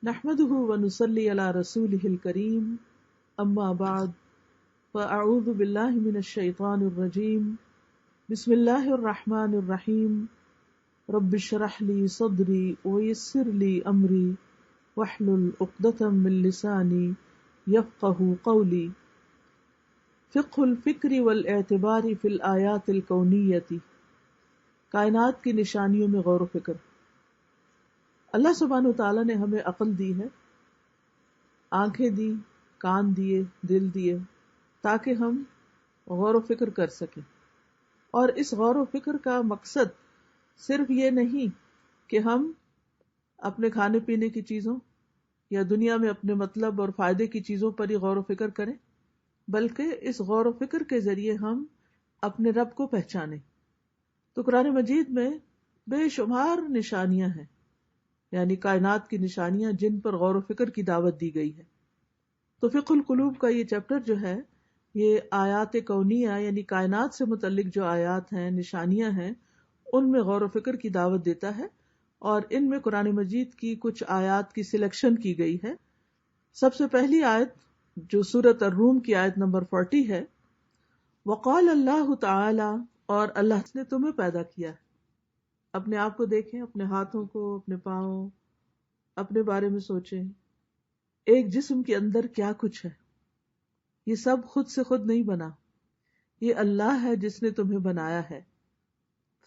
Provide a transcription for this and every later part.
نحمده ونصلي على رسوله الكريم اما بعد فاعوذ بالله من الشيطان الرجيم بسم الله الرحمن الرحيم رب اشرح لي صدري ويسر لي امري واحلل عقدة من لساني يفقهوا قولي فقه الفکر والاعتبار في الآیات الکونیة، کائنات کی نشانیوں میں غور و فکر۔ اللہ سبحانہ وتعالیٰ نے ہمیں عقل دی ہے، آنکھیں دی، کان دیے، دل دیے، تاکہ ہم غور و فکر کر سکیں۔ اور اس غور و فکر کا مقصد صرف یہ نہیں کہ ہم اپنے کھانے پینے کی چیزوں یا دنیا میں اپنے مطلب اور فائدے کی چیزوں پر ہی غور و فکر کریں، بلکہ اس غور و فکر کے ذریعے ہم اپنے رب کو پہچانیں۔ تو قرآن مجید میں بے شمار نشانیاں ہیں، یعنی کائنات کی نشانیاں جن پر غور و فکر کی دعوت دی گئی ہے۔ تو فقہ القلوب کا یہ چیپٹر جو ہے، یہ آیات کونیہ یعنی کائنات سے متعلق جو آیات ہیں، نشانیاں ہیں، ان میں غور و فکر کی دعوت دیتا ہے، اور ان میں قرآن مجید کی کچھ آیات کی سلیکشن کی گئی ہے۔ سب سے پہلی آیت جو سورۃ الروم کی آیت نمبر 40 ہے، وقال اللہ تعالی، اور اللہ نے تمہیں پیدا کیا ہے۔ اپنے آپ کو دیکھیں، اپنے ہاتھوں کو، اپنے پاؤں، اپنے بارے میں سوچیں، ایک جسم کے اندر کیا کچھ ہے۔ یہ سب خود سے خود نہیں بنا، یہ اللہ ہے جس نے تمہیں بنایا ہے۔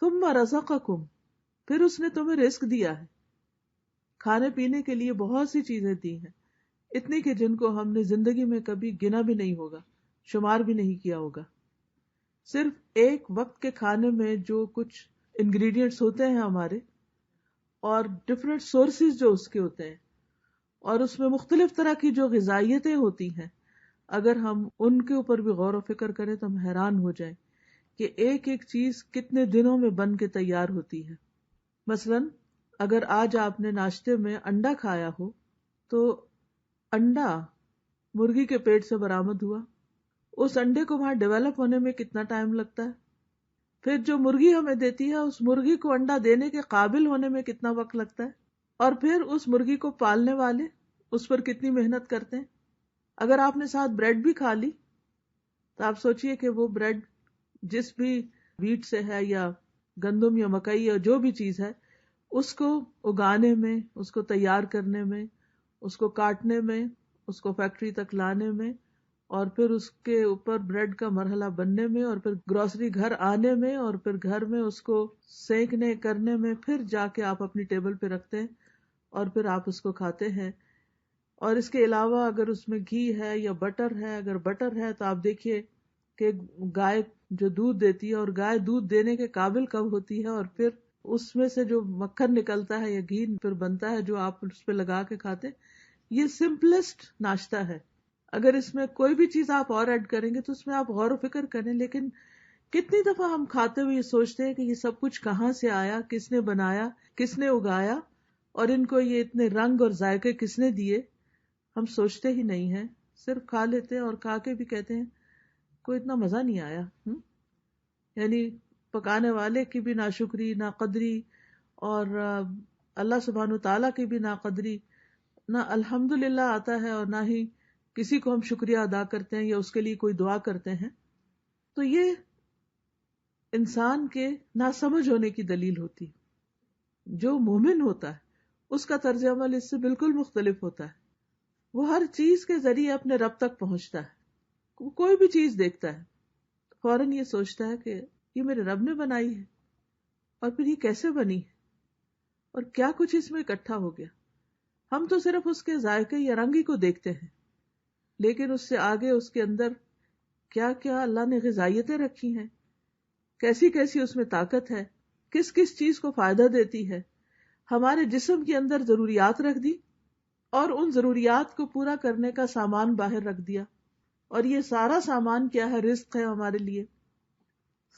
ثم رزقکم، پھر اس نے تمہیں رزق دیا ہے۔ کھانے پینے کے لیے بہت سی چیزیں دی ہیں، اتنی کہ جن کو ہم نے زندگی میں کبھی گنا بھی نہیں ہوگا، شمار بھی نہیں کیا ہوگا۔ صرف ایک وقت کے کھانے میں جو کچھ انگریڈینٹس ہوتے ہیں ہمارے، اور ڈفرینٹ سورسز جو اس کے ہوتے ہیں، اور اس میں مختلف طرح کی جو غذائیتیں ہوتی ہیں، اگر ہم ان کے اوپر بھی غور و فکر کریں تو ہم حیران ہو جائیں کہ ایک ایک چیز کتنے دنوں میں بن کے تیار ہوتی ہے۔ مثلا اگر آج آپ نے ناشتے میں انڈا کھایا ہو، تو انڈا مرغی کے پیٹ سے برآمد ہوا، اس انڈے کو وہاں ڈیولپ ہونے میں کتنا ٹائم لگتا ہے، پھر جو مرغی ہمیں دیتی ہے اس مرغی کو انڈا دینے کے قابل ہونے میں کتنا وقت لگتا ہے، اور پھر اس مرغی کو پالنے والے اس پر کتنی محنت کرتے ہیں۔ اگر آپ نے ساتھ بریڈ بھی کھا لی تو آپ سوچئے کہ وہ بریڈ جس بھی ویٹ سے ہے یا گندم یا مکئی یا جو بھی چیز ہے، اس کو اگانے میں، اس کو تیار کرنے میں، اس کو کاٹنے میں، اس کو فیکٹری تک لانے میں، اور پھر اس کے اوپر بریڈ کا مرحلہ بننے میں، اور پھر گروسری گھر آنے میں، اور پھر گھر میں اس کو سینکنے کرنے میں، پھر جا کے آپ اپنی ٹیبل پہ رکھتے ہیں اور پھر آپ اس کو کھاتے ہیں۔ اور اس کے علاوہ اگر اس میں گھی ہے یا بٹر ہے، اگر بٹر ہے تو آپ دیکھیے کہ گائے جو دودھ دیتی ہے، اور گائے دودھ دینے کے قابل کب ہوتی ہے، اور پھر اس میں سے جو مکھن نکلتا ہے یا گھی پھر بنتا ہے جو آپ اس پہ لگا کے کھاتے ہیں۔ یہ سمپلسٹ ناشتہ ہے۔ اگر اس میں کوئی بھی چیز آپ اور ایڈ کریں گے تو اس میں آپ غور و فکر کریں، لیکن کتنی دفعہ ہم کھاتے ہوئے یہ سوچتے ہیں کہ یہ سب کچھ کہاں سے آیا، کس نے بنایا، کس نے اگایا، اور ان کو یہ اتنے رنگ اور ذائقے کس نے دیے۔ ہم سوچتے ہی نہیں ہیں، صرف کھا لیتے ہیں، اور کھا کے بھی کہتے ہیں کوئی اتنا مزہ نہیں آیا۔ یعنی پکانے والے کی بھی ناشکری، ناقدری، اور اللہ سبحانہ تعالیٰ کی بھی ناقدری، نہ الحمدللہ آتا ہے اور نہ ہی کسی کو ہم شکریہ ادا کرتے ہیں یا اس کے لیے کوئی دعا کرتے ہیں۔ تو یہ انسان کے ناسمجھ ہونے کی دلیل ہوتی ہے۔ جو مومن ہوتا ہے اس کا طرز عمل اس سے بالکل مختلف ہوتا ہے۔ وہ ہر چیز کے ذریعے اپنے رب تک پہنچتا ہے۔ وہ کوئی بھی چیز دیکھتا ہے فوراً یہ سوچتا ہے کہ یہ میرے رب نے بنائی ہے، اور پھر یہ کیسے بنی ہے، اور کیا کچھ اس میں اکٹھا ہو گیا۔ ہم تو صرف اس کے ذائقے یا رنگ ہی کو دیکھتے ہیں، لیکن اس سے آگے اس کے اندر کیا کیا اللہ نے غذائیتیں رکھی ہیں، کیسی کیسی اس میں طاقت ہے، کس کس چیز کو فائدہ دیتی ہے۔ ہمارے جسم کے اندر ضروریات رکھ دی، اور ان ضروریات کو پورا کرنے کا سامان باہر رکھ دیا، اور یہ سارا سامان کیا ہے؟ رزق ہے ہمارے لیے۔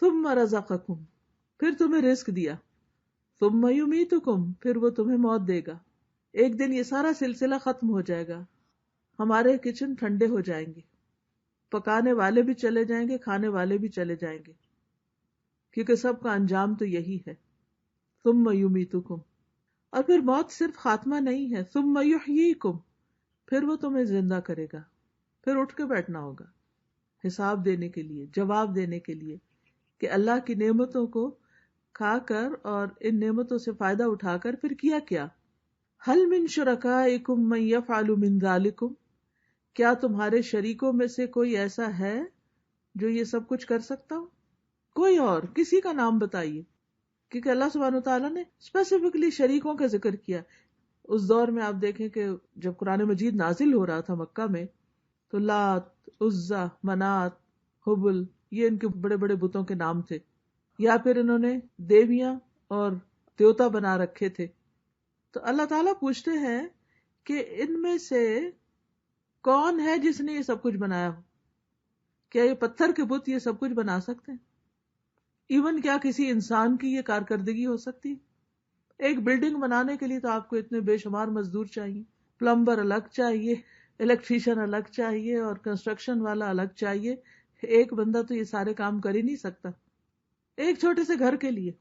ثم رزقکم، پھر تمہیں رزق دیا۔ ثم یمیتکم، پھر وہ تمہیں موت دے گا۔ ایک دن یہ سارا سلسلہ ختم ہو جائے گا، ہمارے کچن ٹھنڈے ہو جائیں گے، پکانے والے بھی چلے جائیں گے، کھانے والے بھی چلے جائیں گے، کیونکہ سب کا انجام تو یہی ہے۔ ثم یمیتکم، اور پھر موت صرف خاتمہ نہیں ہے، ثم یحییکم، پھر وہ تمہیں زندہ کرے گا، پھر اٹھ کے بیٹھنا ہوگا حساب دینے کے لیے، جواب دینے کے لیے کہ اللہ کی نعمتوں کو کھا کر اور ان نعمتوں سے فائدہ اٹھا کر پھر کیا کیا. هل من شرکائکم من یفعل من ذالکم، کیا تمہارے شریکوں میں سے کوئی ایسا ہے جو یہ سب کچھ کر سکتا ہو؟ کوئی اور کسی کا نام بتائیے، کیونکہ اللہ سبحانہ وتعالیٰ نے اسپیسیفکلی شریکوں کا ذکر کیا. اس دور میں آپ دیکھیں کہ جب قرآن مجید نازل ہو رہا تھا مکہ میں، تو لات، عزا، منات، حبل، یہ ان کے بڑے بڑے بتوں کے نام تھے، یا پھر انہوں نے دیویاں اور دیوتا بنا رکھے تھے. تو اللہ تعالیٰ پوچھتے ہیں کہ ان میں سے کون ہے جس نے یہ سب کچھ بنایا ہو؟ کیا یہ پتھر کے بت یہ سب کچھ بنا سکتے ہیں؟ ایون کیا کسی انسان کی یہ کارکردگی ہو سکتی؟ ایک بلڈنگ بنانے کے لیے تو آپ کو اتنے بے شمار مزدور چاہیے، پلمبر الگ چاہیے، الیکٹریشین الگ چاہیے، اور کنسٹرکشن والا الگ چاہیے. ایک بندہ تو یہ سارے کام کر ہی نہیں سکتا ایک چھوٹے سے گھر کے لیے.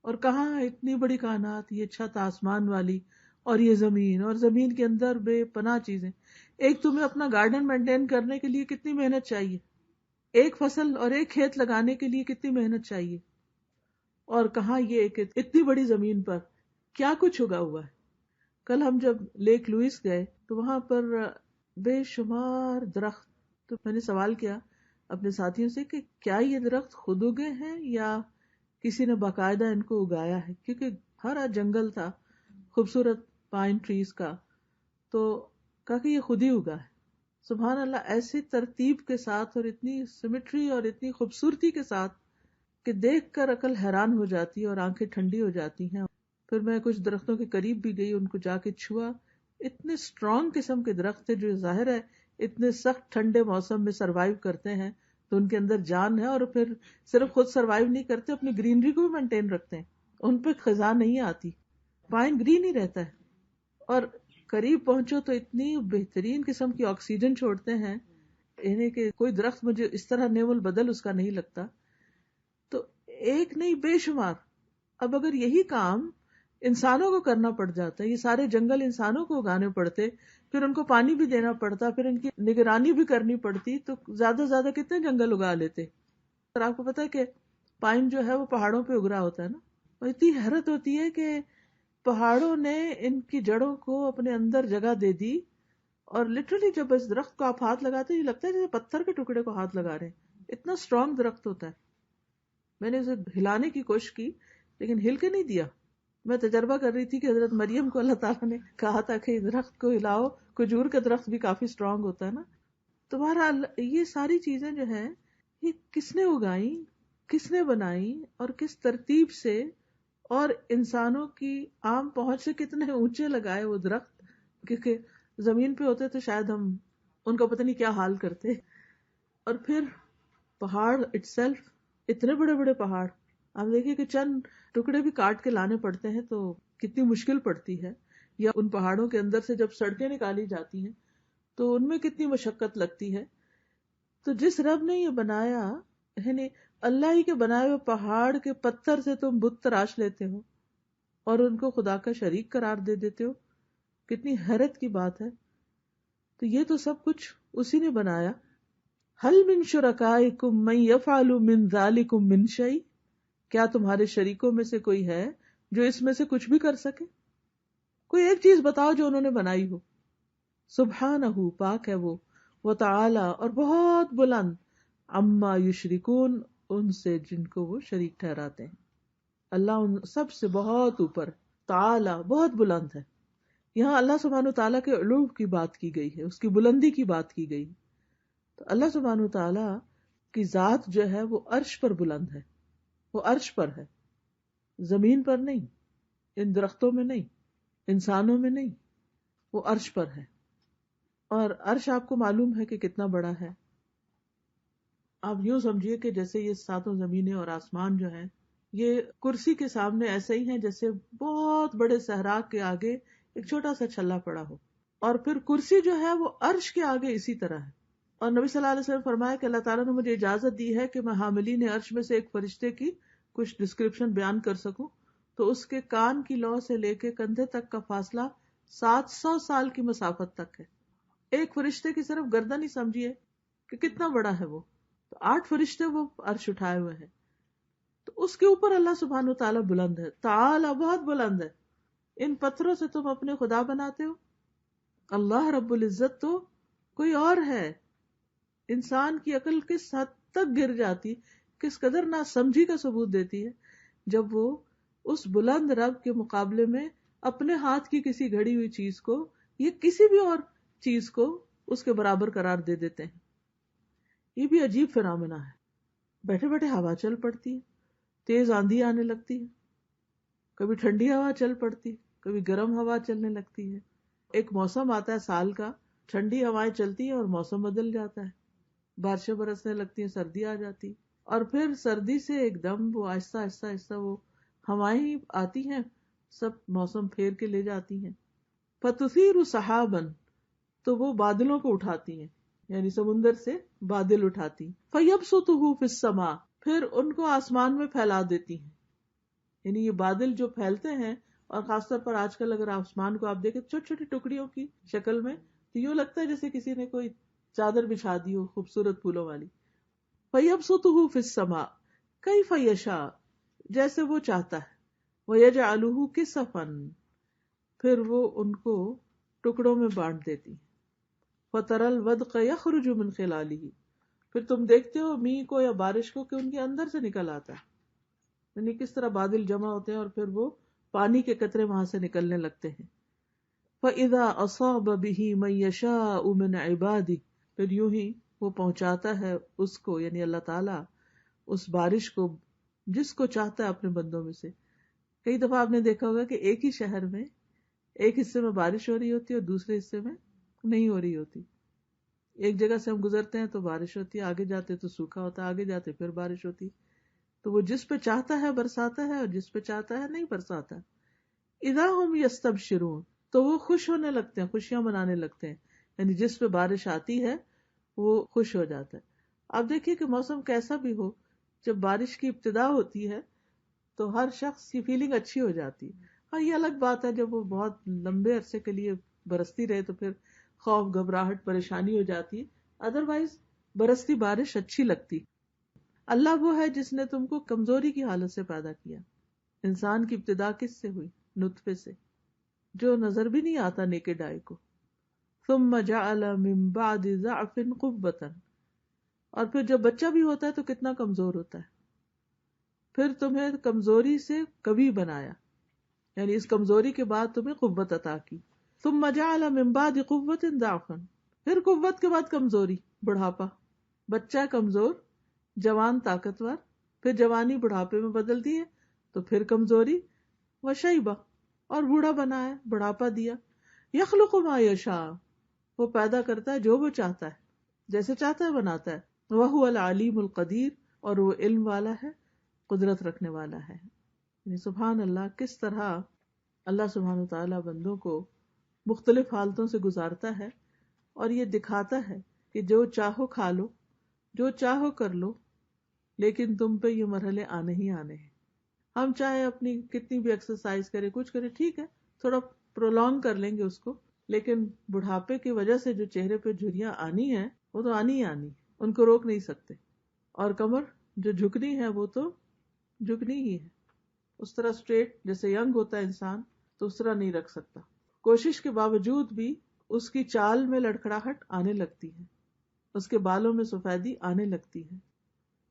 اور کہاں اتنی بڑی کائنات، یہ چھت آسمان والی، اور یہ زمین، اور زمین کے اندر بے پناہ چیزیں. ایک تمہیں اپنا گارڈن مینٹین کرنے کے لیے کتنی محنت چاہیے، ایک فصل اور ایک کھیت لگانے کے لیے کتنی محنت چاہیے. اور کہاں یہ کہ اتنی بڑی زمین پر کیا کچھ اگا ہوا ہے. کل ہم جب لیک لوئس گئے تو وہاں پر بے شمار درخت، تو میں نے سوال کیا اپنے ساتھیوں سے کہ کیا یہ درخت خود اگے ہیں یا کسی نے باقاعدہ ان کو اگایا ہے، کیونکہ ہرا جنگل تھا خوبصورت پائن ٹریز کا. تو کہا کہ یہ خود ہی اگا ہے. سبحان اللہ، ایسی ترتیب کے ساتھ اور اتنی سیمیٹری اور اتنی خوبصورتی کے ساتھ کہ دیکھ کر عقل حیران ہو جاتی ہے اور آنکھیں ٹھنڈی ہو جاتی ہیں. پھر میں کچھ درختوں کے قریب بھی گئی، ان کو جا کے چھوا. اتنے اسٹرانگ قسم کے درخت تھے جو ظاہر ہے اتنے سخت ٹھنڈے موسم میں سروائیو کرتے ہیں، تو ان کے اندر جان ہے. اور پھر صرف خود سروائیو نہیں کرتے، اپنی گرینری کو بھی مینٹین رکھتے ہیں، ان پہ خزاں نہیں آتی، پائن گرین ہی رہتا ہے. اور قریب پہنچو تو اتنی بہترین قسم کی آکسیجن چھوڑتے ہیں، یعنی کہ کوئی درخت مجھے اس طرح نعم البدل اس کا نہیں لگتا. تو ایک نہیں بے شمار. اب اگر یہی کام انسانوں کو کرنا پڑ جاتا ہے، یہ سارے جنگل انسانوں کو اگانے پڑتے، پھر ان کو پانی بھی دینا پڑتا، پھر ان کی نگرانی بھی کرنی پڑتی، تو زیادہ سے زیادہ کتنے جنگل اگا لیتے. اور آپ کو پتا ہے کہ پائن جو ہے وہ پہاڑوں پہ اگ رہا ہوتا ہے نا. اور اتنی حیرت ہوتی ہے کہ پہاڑوں نے ان کی جڑوں کو اپنے اندر جگہ دے دی، اور لٹرلی جب اس درخت کو آپ ہاتھ لگاتے ہیں یہ لگتا ہے جیسے پتھر کے ٹکڑے کو ہاتھ لگا رہے ہیں، اتنا اسٹرانگ درخت ہوتا ہے. میں نے اسے ہلانے کی کوشش کی لیکن ہل کے نہیں دیا. میں تجربہ کر رہی تھی کہ حضرت مریم کو اللہ تعالیٰ نے کہا تھا کہ درخت کو ہلاؤ. کھجور کا درخت بھی کافی اسٹرانگ ہوتا ہے نا. تو بہرحال یہ ساری چیزیں جو ہیں یہ کس نے اگائی، کس نے بنائی، اور کس ترتیب سے، اور انسانوں کی عام پہنچ سے کتنے اونچے لگائے وہ درخت. کیونکہ زمین پہ ہوتے تو شاید ہم ان کا پتہ نہیں کیا حال کرتے. اور پھر پہاڑ اٹسیلف، اتنے بڑے بڑے پہاڑ، آپ دیکھیں کہ چند ٹکڑے بھی کاٹ کے لانے پڑتے ہیں تو کتنی مشکل پڑتی ہے. یا ان پہاڑوں کے اندر سے جب سڑکیں نکالی جاتی ہیں تو ان میں کتنی مشقت لگتی ہے. تو جس رب نے یہ بنایا، یعنی اللہ ہی کے بنائے ہوئے پہاڑ کے پتھر سے تم بت تراش لیتے ہو اور ان کو خدا کا شریک قرار دے دیتے ہو، کتنی حیرت کی بات ہے. تو یہ تو سب کچھ اسی نے بنایا. هل من شرکائکم من یفعل من ذالکم من شیء، کیا تمہارے شریکوں میں سے کوئی ہے جو اس میں سے کچھ بھی کر سکے؟ کوئی ایک چیز بتاؤ جو انہوں نے بنائی ہو. سبحانہ، پاک ہے وہ، وتعالی، اور بہت بلند، عما یشرکون، ان سے جن کو وہ شریک ٹھہراتے ہیں. اللہ ان سب سے بہت اوپر، تعالی بہت بلند ہے. یہاں اللہ سبحانہ تعالیٰ کے علو کی بات کی گئی ہے، اس کی بلندی کی بات کی گئی. تو اللہ سبحانہ تعالیٰ کی ذات جو ہے وہ عرش پر بلند ہے، وہ عرش پر ہے، زمین پر نہیں، ان درختوں میں نہیں، انسانوں میں نہیں، وہ عرش پر ہے. اور عرش آپ کو معلوم ہے کہ کتنا بڑا ہے. آپ یوں سمجھیے کہ جیسے یہ ساتوں زمینیں اور آسمان جو ہیں یہ کرسی کے سامنے ایسے ہی ہیں جیسے بہت بڑے صحرا کے آگے ایک چھوٹا سا چھلا پڑا ہو. اور پھر کرسی جو ہے وہ عرش کے آگے اسی طرح ہے. اور نبی صلی اللہ علیہ وسلم فرمایا کہ اللہ تعالیٰ نے مجھے اجازت دی ہے کہ میں حاملین عرش میں سے ایک فرشتے کی کچھ ڈسکرپشن بیان کر سکوں. تو اس کے کان کی لو سے لے کے کندھے تک کا فاصلہ 700 سال کی مسافت تک ہے. ایک فرشتے کی صرف گردن ہی سمجھیے کہ کتنا بڑا ہے وہ. تو 8 فرشتے وہ عرش اٹھائے ہوئے ہیں. تو اس کے اوپر اللہ سبحانہ تعالیٰ بلند ہے، تعالیٰ بہت بلند ہے. ان پتھروں سے تم اپنے خدا بناتے ہو. اللہ رب العزت تو کوئی اور ہے. انسان کی عقل کس حد تک گر جاتی، کس قدر نہ سمجھی کا ثبوت دیتی ہے جب وہ اس بلند رب کے مقابلے میں اپنے ہاتھ کی کسی گھڑی ہوئی چیز کو یا کسی بھی اور چیز کو اس کے برابر قرار دے دیتے ہیں. یہ بھی عجیب فنامنا ہے. بیٹھے بیٹھے ہوا چل پڑتی ہے، تیز آندھی آنے لگتی ہے، کبھی ٹھنڈی ہوا چل پڑتی، کبھی گرم ہوا چلنے لگتی ہے. ایک موسم آتا ہے سال کا، ٹھنڈی ہوائیں چلتی ہیں اور موسم بدل جاتا ہے، بارشیں برسنے لگتی ہیں، سردی آ جاتی، اور پھر سردی سے ایک دم وہ آہستہ آہستہ آہستہ وہ ہوائیں ہی آتی ہیں، سب موسم پھیر کے لے جاتی ہیں. فَتُثِيرُ سَحَابًا، تو وہ بادلوں کو اٹھاتی ہیں، یعنی سمندر سے بادل اٹھاتی. فَيَبْسُطُهُ فِي السَّمَاءِ، پھر ان کو آسمان میں پھیلا دیتی ہیں. یعنی یہ بادل جو پھیلتے ہیں، اور خاص طور پر آج کل اگر آسمان کو آپ دیکھیں چھوٹی چھوٹی ٹکڑیوں کی شکل میں، تو یوں لگتا ہے جیسے کسی نے کوئی چادر بچھا دی ہو خوبصورت پھولوں والی. فَيَبْسُطُهُ فِي السَّمَاءِ كَيْفَ يَشَاءُ، جیسے وہ چاہتا ہے. وَيَجْعَلُهُ كِسَفًا، پھر وہ ان کو ٹکڑوں میں بانٹ دیتی. فَتَرَى الْوَدْقَ يَخْرُجُ مِنْ خِلَالِهِ، پھر تم دیکھتے ہو میگھ کو یا بارش کو کہ ان کے اندر سے نکل آتا ہے. یعنی کس طرح بادل جمع ہوتے ہیں اور پھر وہ پانی کے قطرے وہاں سے نکلنے لگتے ہیں. فَإِذَا أَصَابَ بِهِ مَن يَشَاءُ مِنْ عِبَادِهِ، پھر یوں ہی وہ پہنچاتا ہے اس کو، یعنی اللہ تعالیٰ اس بارش کو جس کو چاہتا ہے اپنے بندوں میں سے. کئی دفعہ آپ نے دیکھا ہوگا کہ ایک ہی شہر میں ایک حصے میں بارش ہو رہی ہوتی ہے اور دوسرے حصے میں نہیں ہو رہی ہوتی. ایک جگہ سے ہم گزرتے ہیں تو بارش ہوتی ہے، آگے جاتے تو سوکھا ہوتا ہے، آگے جاتے پھر بارش ہوتی. تو وہ جس پہ چاہتا ہے برساتا ہے اور جس پہ چاہتا ہے نہیں برساتا. اذا ہم یستبشرون، تو وہ خوش ہونے لگتے ہیں، خوشیاں منانے لگتے ہیں. یعنی جس پہ بارش آتی ہے وہ خوش ہو جاتا ہے. آپ دیکھیے کہ موسم کیسا بھی ہو، جب بارش کی ابتدا ہوتی ہے تو ہر شخص کی فیلنگ اچھی ہو جاتی ہے. ہاں یہ الگ بات ہے جب وہ بہت لمبے عرصے کے لیے برستی رہے تو پھر خوف، گھبراہٹ، پریشانی ہو جاتی ہے. ادروائز برستی بارش اچھی لگتی. اللہ وہ ہے جس نے تم کو کمزوری کی حالت سے پیدا کیا. انسان کی ابتدا کس سے ہوئی؟ نطفے سے، جو نظر بھی نہیں آتا نیکڈ آئی کو. ثم جعل من بعد ضعف قوة، اور پھر جب بچہ بھی ہوتا ہے تو کتنا کمزور ہوتا ہے، پھر تمہیں کمزوری سے قوی بنایا، یعنی اس کمزوری کے بعد تمہیں قوت عطا کی. ثم جعل من بعد قوة ضعفا، پھر قوت کے بعد کمزوری، بڑھاپا. بچہ کمزور، جوان طاقتور، پھر جوانی بڑھاپے میں بدل دی ہے تو پھر کمزوری، وشیبہ، اور بوڑھا بنایا، بڑھاپا دیا. یخلق ما یشاء، وہ پیدا کرتا ہے جو وہ چاہتا ہے، جیسے چاہتا ہے بناتا ہے. وہو العلیم القدیر، اور وہ علم والا ہے، قدرت رکھنے والا ہے. یعنی سبحان اللہ، کس طرح اللہ سبحانہ تعالیٰ بندوں کو مختلف حالتوں سے گزارتا ہے اور یہ دکھاتا ہے کہ جو چاہو کھا لو، جو چاہو کر لو، لیکن تم پہ یہ مرحلے آنے ہی آنے ہیں. ہم چاہے اپنی کتنی بھی ایکسرسائز کریں، کچھ کریں، ٹھیک ہے تھوڑا پرولونگ کر لیں گے اس کو، لیکن بڑھاپے کی وجہ سے جو چہرے پہ جھریاں آنی ہیں وہ تو آنی ہی آنی، ان کو روک نہیں سکتے. اور کمر جو جھکنی ہے وہ تو جھکنی ہی ہے. اس طرح اسٹریٹ جیسے ینگ ہوتا ہے انسان تو اس طرح نہیں رکھ سکتا. کوشش کے باوجود بھی اس کی چال میں لڑکھڑاہٹ آنے لگتی ہے، اس کے بالوں میں سفیدی آنے لگتی ہے.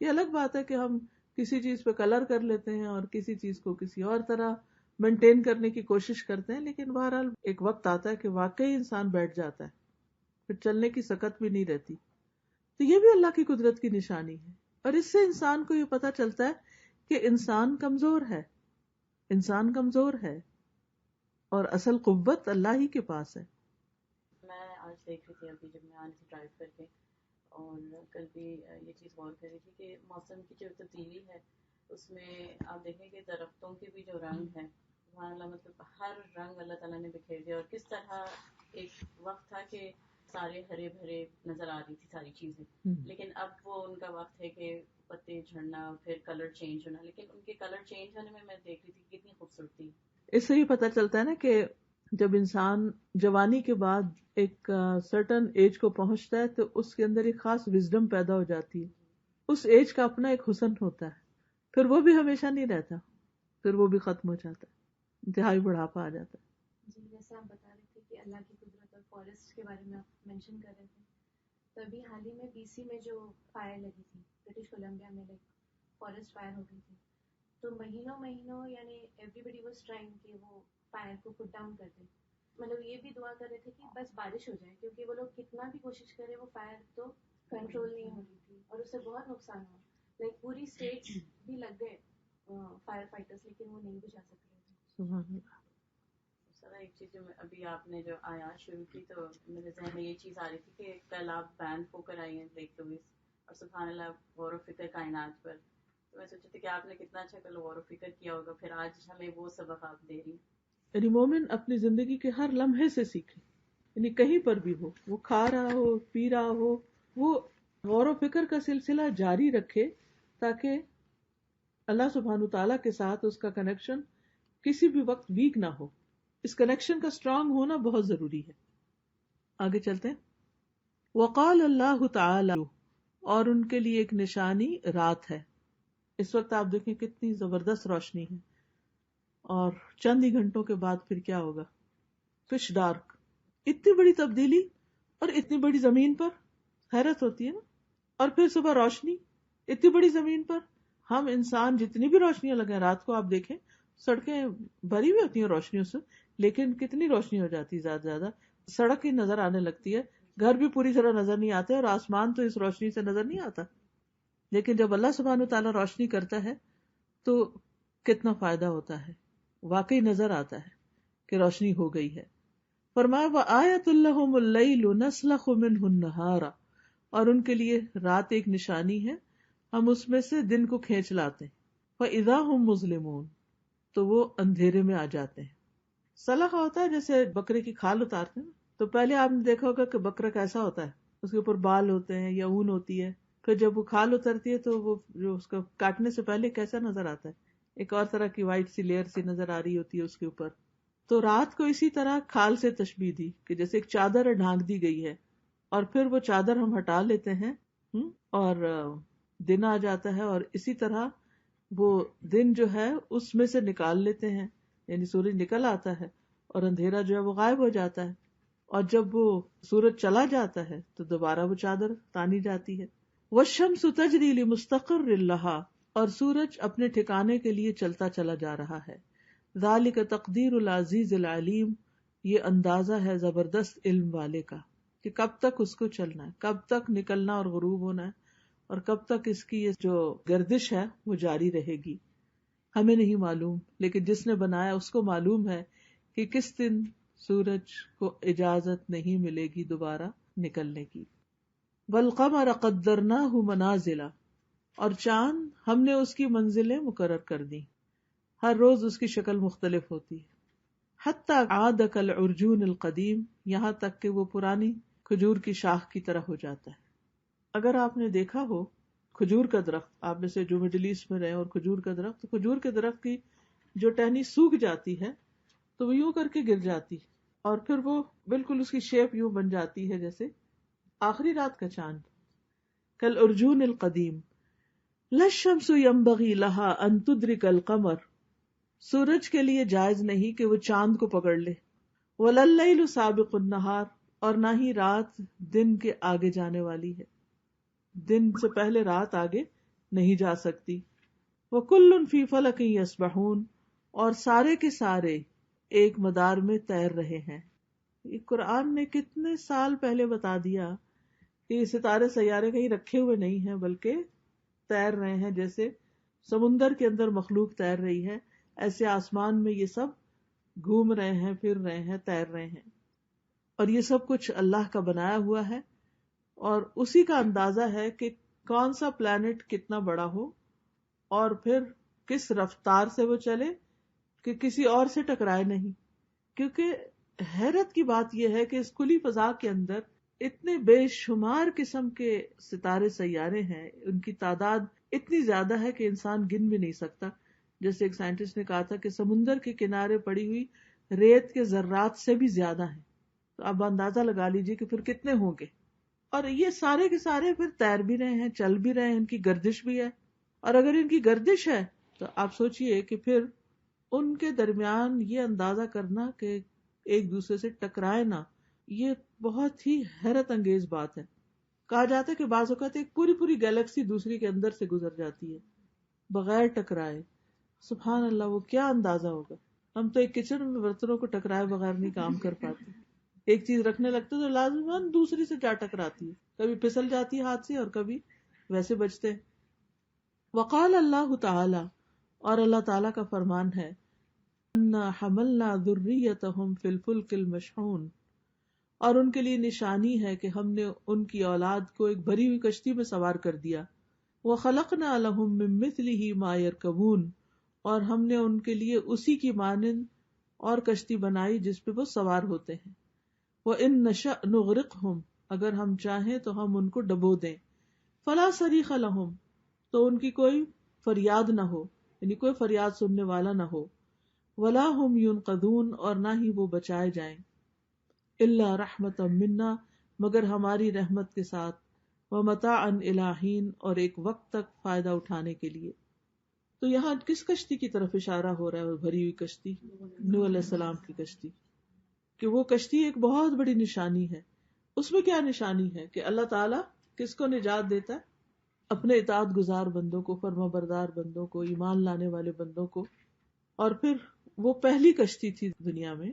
یہ الگ بات ہے کہ ہم کسی چیز پہ کلر کر لیتے ہیں اور کسی چیز کو کسی اور طرح مینٹین کرنے کی کوشش کرتے ہیں، لیکن بہرحال ایک وقت آتا ہے کہ واقعی انسان بیٹھ جاتا ہے، پھر چلنے کی سکت بھی نہیں رہتی. تو یہ بھی اللہ کی قدرت کی نشانی ہے. اور اس سے انسان کو یہ پتہ چلتا ہے کہ انسان کمزور ہے، انسان کمزور ہے اور اصل قوت اللہ ہی کے پاس ہے. میں آج دیکھ رہی تھی ابھی جب میں آ رہی تھی ڈرائیو کر کے، اور کل بھی یہ چیز غور کر رہی تھی کہ موسم کی جو تبدیلی ہے اس میں آپ دیکھیں کہ درختوں کے بھی جو رنگ ہے، سبحان اللہ، مطلب ہر رنگ اللہ تعالیٰ نے بکھیر دیا. اور کس طرح ایک وقت تھا کہ سارے ہرے بھرے نظر آ رہی تھی ساری چیزیں، لیکن اب وہ ان کا وقت ہے کہ پتے جھڑنا پھر کلر چینج ہونا، لیکن ان کے کلر چینج ہونے میں دیکھ رہی تھی کتنی خوبصورتی. اس سے ہی پتہ چلتا ہے نا کہ جب انسان جوانی کے بعد ایک سرٹن ایج کو پہنچتا ہے تو اس کے اندر ایک خاص وزڈم پیدا ہو جاتی ہے. اس ایج کا اپنا ایک حسن ہوتا ہے، پھر وہ بھی ہمیشہ نہیں رہتا، پھر وہ بھی ختم ہو جاتا ہے، انتہائی بڑھاپا آ جاتا ہے. جی جیسے آپ بتا رہے تھے کہ اللہ کی قدرت اور فارسٹ کے بارے میں آپ مینشن کر رہے تھے، تو ابھی حال ہی میں BC میں جو فائر لگی تھی برٹش کولمبیا میں، فارسٹ فائر ہو گئی تھی، تو مہینوں یعنی ایوری بڈی واز ٹرائنگ کہ وہ فائر کو پٹ ڈاؤن کر دیں. مطلب یہ بھی دعا کر رہے تھے کہ بس بارش ہو جائے، کیونکہ وہ لوگ کتنا بھی کوشش کرے وہ فائر تو کنٹرول نہیں ہو رہی تھی اور اس سے بہت نقصان ہوا. پوری اسٹیٹس بھی لگ گئے فائر فائٹرس، لیکن وہ نہیں بجھا سک رہے تھے. سبحان اللہ. سر ایک چیز جو ابھی آپ نے جو آیات شروع کی تو میرے ذہن میں یہ چیز آ رہی تھی کہ کل آپ بیان ہو کر آئی ہیں بریک لوئس اور سبحان اللہ غور و فکر کائنات پر، تو میں سوچی تھی کہ آپ نے کتنا اچھا کل غور و فکر کیا ہوگا، پھر آج ہمیں وہ سبق آپ دے رہی ہیں. یعنی مومن اپنی زندگی کے ہر لمحے سے سیکھے، یعنی کہیں پر بھی ہو، وہ کھا رہا ہو پی رہا ہو، وہ غور و فکر کا سلسلہ جاری رکھے تاکہ اللہ سبحانہ تعالیٰ کے ساتھ اس کا کنیکشن کسی بھی وقت ویک نہ ہو. اس کنیکشن کا اسٹرانگ ہونا بہت ضروری ہے. آگے چلتے ہیں. وقال اللہ تعالی، اور ان کے لیے ایک نشانی رات ہے. اس وقت آپ دیکھیں کتنی زبردست روشنی ہے، اور چند ہی گھنٹوں کے بعد پھر کیا ہوگا، پچ ڈارک. اتنی بڑی تبدیلی اور اتنی بڑی زمین پر، حیرت ہوتی ہے نا. اور پھر صبح روشنی اتنی بڑی زمین پر. ہم انسان جتنی بھی روشنیاں لگائیں، رات کو آپ دیکھیں سڑکیں بھری ہوئی ہوتی ہیں روشنیوں سے، لیکن کتنی روشنی ہو جاتی ہے، زیادہ سڑک ہی نظر آنے لگتی ہے، گھر بھی پوری طرح نظر نہیں آتے، اور آسمان تو اس روشنی سے نظر نہیں آتا. لیکن جب اللہ سبحانہ تعالیٰ روشنی کرتا ہے تو کتنا فائدہ ہوتا ہے، واقعی نظر آتا ہے کہ روشنی ہو گئی ہے. فرمایا وآیۃ لہم اللیل نسلخ منہ النہار، اور ان کے لیے رات ایک نشانی ہے، ہم اس میں سے دن کو کھینچ لاتے ہیں. فاذا ہم مظلمون، تو وہ اندھیرے میں آ جاتے ہیں. سلخ ہوتا ہے جیسے بکرے کی کھال اتارتے ہیں، تو پہلے آپ نے دیکھا ہوگا کہ بکرا کیسا ہوتا ہے، اس کے اوپر بال ہوتے ہیں یا اون ہوتی ہے. پھر جب وہ کھال اترتی ہے تو وہ جو اس کو کاٹنے سے پہلے کیسا نظر آتا ہے، ایک اور طرح کی وائٹ سی لیئر سی نظر آ رہی ہوتی ہے اس کے اوپر. تو رات کو اسی طرح کھال سے تشبیہ دی کہ جیسے ایک چادر ڈھانک دی گئی ہے، اور پھر وہ چادر ہم ہٹا لیتے ہیں اور دن آ جاتا ہے، اور اسی طرح وہ دن جو ہے اس میں سے نکال لیتے ہیں، یعنی سورج نکل آتا ہے اور اندھیرا جو ہے وہ غائب ہو جاتا ہے. اور جب وہ سورج چلا جاتا ہے تو دوبارہ وہ چادر تانی جاتی ہے. والشمس تجری لمستقر لہا، اور سورج اپنے ٹھکانے کے لیے چلتا چلا جا رہا ہے. ذالک تقدیر العزیز العلیم، یہ اندازہ ہے زبردست علم والے کا کہ کب تک اس کو چلنا ہے، کب تک نکلنا اور غروب ہونا ہے، اور کب تک اس کی یہ جو گردش ہے وہ جاری رہے گی. ہمیں نہیں معلوم، لیکن جس نے بنایا اس کو معلوم ہے کہ کس دن سورج کو اجازت نہیں ملے گی دوبارہ نکلنے کی. والقمر قدرناہ منازل، اور چاند ہم نے اس کی منزلیں مقرر کر دی، ہر روز اس کی شکل مختلف ہوتی ہے. حتی عاد کالعرجون القدیم، یہاں تک کہ وہ پرانی کھجور کی شاخ کی طرح ہو جاتا ہے. اگر آپ نے دیکھا ہو کھجور کا درخت، آپ میں سے جو مڈل ایسٹ میں رہے اور کھجور کا درخت، تو کھجور کے درخت کی جو ٹہنی سوکھ جاتی ہے تو وہ یوں کر کے گر جاتی، اور پھر وہ بالکل اس کی شیپ یوں بن جاتی ہے جیسے آخری رات کا چاند. کالعرجون القدیم. لا الشمس ينبغي لها ان تدرك القمر، سورج کے لیے جائز نہیں کہ وہ چاند کو پکڑ لے. ولا اللیل سابق النہار، اور نہ ہی رات دن کے آگے جانے والی ہے، دن سے پہلے رات آگے نہیں جا سکتی. وَكُلٌّ فِي فَلَكٍ يَسْبَحُونَ، اور سارے کے سارے ایک مدار میں تیر رہے ہیں. یہ قرآن نے کتنے سال پہلے بتا دیا کہ یہ ستارے سیارے کہیں رکھے ہوئے نہیں ہیں بلکہ تیر رہے ہیں. جیسے سمندر کے اندر مخلوق تیر رہی ہے، ایسے آسمان میں یہ سب گھوم رہے ہیں، پھر رہے ہیں، تیر رہے ہیں. اور یہ سب کچھ اللہ کا بنایا ہوا ہے، اور اسی کا اندازہ ہے کہ کون سا پلانٹ کتنا بڑا ہو اور پھر کس رفتار سے وہ چلے کہ کسی اور سے ٹکرائے نہیں. کیونکہ حیرت کی بات یہ ہے کہ اس کھلی فضا کے اندر اتنے بے شمار قسم کے ستارے سیارے ہیں، ان کی تعداد اتنی زیادہ ہے کہ انسان گن بھی نہیں سکتا. جیسے ایک سائنٹسٹ نے کہا تھا کہ سمندر کے کنارے پڑی ہوئی ریت کے ذرات سے بھی زیادہ ہیں. تو آپ اندازہ لگا لیجئے کہ پھر کتنے ہوں گے. اور یہ سارے کے سارے پھر تیر بھی رہے ہیں، چل بھی رہے ہیں، ان کی گردش بھی ہے. اور اگر ان کی گردش ہے تو آپ سوچئے کہ پھر ان کے درمیان یہ اندازہ کرنا کہ ایک دوسرے سے ٹکرائے نہ، یہ بہت ہی حیرت انگیز بات ہے. کہا جاتا ہے کہ بعض اوقات ایک پوری گیلیکسی دوسری کے اندر سے گزر جاتی ہے بغیر ٹکرائے. سبحان اللہ، وہ کیا اندازہ ہوگا. ہم تو ایک کچن میں برتنوں کو ٹکرائے بغیر نہیں کام کر پاتے. ایک چیز رکھنے لگتے تو لازماً دوسری سے جا ٹکراتی ہے، کبھی پھسل جاتی ہے ہاتھ سے اور کبھی ویسے بچتے ہیں. وقال اللہ تعالی، اور اللہ تعالیٰ کا فرمان ہے، انا حملنا ذریتہم فی الفلک المشحون، اور ان کے لیے نشانی ہے کہ ہم نے ان کی اولاد کو ایک بھری ہوئی کشتی میں سوار کر دیا. وخلقنا لہم من مثلہ ما یرکبون، اور ہم نے ان کے لیے اسی کی مانند اور کشتی بنائی جس پہ وہ سوار ہوتے ہیں. وَإِن نَشَأْ نُغْرِقْهُمْ، اگر ہم چاہیں تو ہم ان کو ڈبو دیں. فَلَا صَرِيخَ لَهُمْ، تو ان کی کوئی فریاد نہ ہو، یعنی کوئی فریاد سننے والا نہ ہو. وَلَا هُمْ يُنْقَذُونَ، اور نہ ہی وہ بچائے جائیں. إِلَّا رَحْمَةً مِنَّا، مگر ہماری رحمت کے ساتھ. وَمَتَاعًا إِلَىٰ حِينٍ، اور ایک وقت تک فائدہ اٹھانے کے لیے. تو یہاں کس کشتی کی طرف اشارہ ہو رہا ہے؟ وہ بھری ہوئی کشتی، نوح علیہ السلام کی کشتی، کہ وہ کشتی ایک بہت بڑی نشانی ہے. اس میں کیا نشانی ہے؟ کہ اللہ تعالیٰ کس کو نجات دیتا ہے؟ اپنے اطاعت گزار بندوں کو، فرما بردار بندوں کو، ایمان لانے والے بندوں کو. اور پھر وہ پہلی کشتی تھی دنیا میں.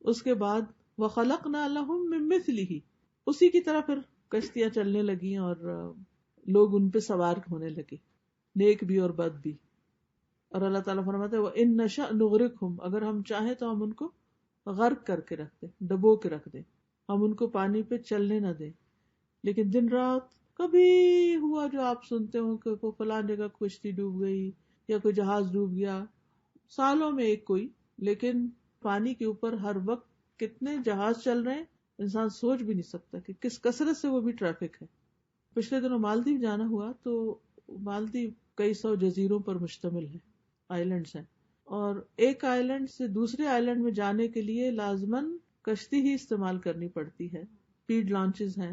اس کے بعد وَخَلَقْنَا لَهُم مِّن مِّثْلِهِ، اسی کی طرح پھر کشتیاں چلنے لگیں اور لوگ ان پہ سوار ہونے لگے، نیک بھی اور بد بھی. اور اللہ تعالیٰ فرماتا ہے وَإِن نَشَأْ نُغْرِقْهُمْ، اگر ہم چاہیں تو ہم ان کو غرق کر کے رکھ دیں، ڈبو کے رکھ دیں، ہم ان کو پانی پہ چلنے نہ دیں. لیکن دن رات کبھی ہوا جو آپ سنتے ہو کہ وہ فلاں جگہ کشتی ڈوب گئی یا کوئی جہاز ڈوب گیا، سالوں میں ایک کوئی. لیکن پانی کے اوپر ہر وقت کتنے جہاز چل رہے ہیں، انسان سوچ بھی نہیں سکتا کہ کس کثرت سے وہ بھی ٹریفک ہے. پچھلے دنوں مالدیو جانا ہوا تو مالدیو کئی سو جزیروں پر مشتمل ہے، آئیلینڈز ہیں، اور ایک آئیلینڈ سے دوسرے آئیلینڈ میں جانے کے لیے لازماً کشتی ہی استعمال کرنی پڑتی ہے. اسپیڈ لانچز ہیں،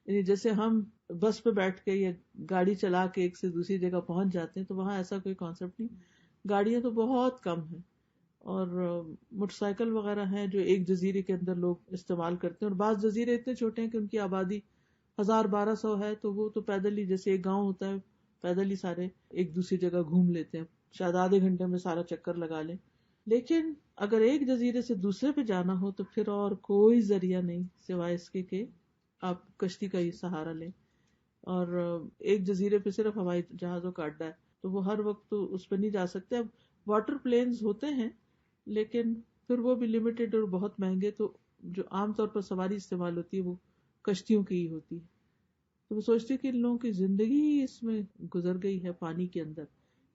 یعنی جیسے ہم بس پہ بیٹھ کے یا گاڑی چلا کے ایک سے دوسری جگہ پہنچ جاتے ہیں، تو وہاں ایسا کوئی کانسیپٹ نہیں. گاڑیاں تو بہت کم ہیں، اور موٹر سائیکل وغیرہ ہیں جو ایک جزیرے کے اندر لوگ استعمال کرتے ہیں. اور بعض جزیرے اتنے چھوٹے ہیں کہ ان کی آبادی 1000-1200 ہے، تو وہ تو پیدل ہی، جیسے ایک گاؤں ہوتا ہے، پیدل ہی سارے ایک دوسری جگہ گھوم لیتے ہیں، شاید آدھے گھنٹے میں سارا چکر لگا لیں. لیکن اگر ایک جزیرے سے دوسرے پہ جانا ہو تو پھر اور کوئی ذریعہ نہیں سوائے اس کے کہ آپ کشتی کا ہی سہارا لیں. اور ایک جزیرے پہ صرف ہوائی جہازوں کا اڈا ہے، تو وہ ہر وقت تو اس پہ نہیں جا سکتے. اب واٹر پلینز ہوتے ہیں لیکن پھر وہ بھی لمیٹڈ اور بہت مہنگے، تو جو عام طور پر سواری استعمال ہوتی ہے وہ کشتیوں کی ہی ہوتی ہے. تو وہ سوچتی کہ ان لوگوں کی زندگی ہی اس میں گزر گئی ہے پانی کے اندر.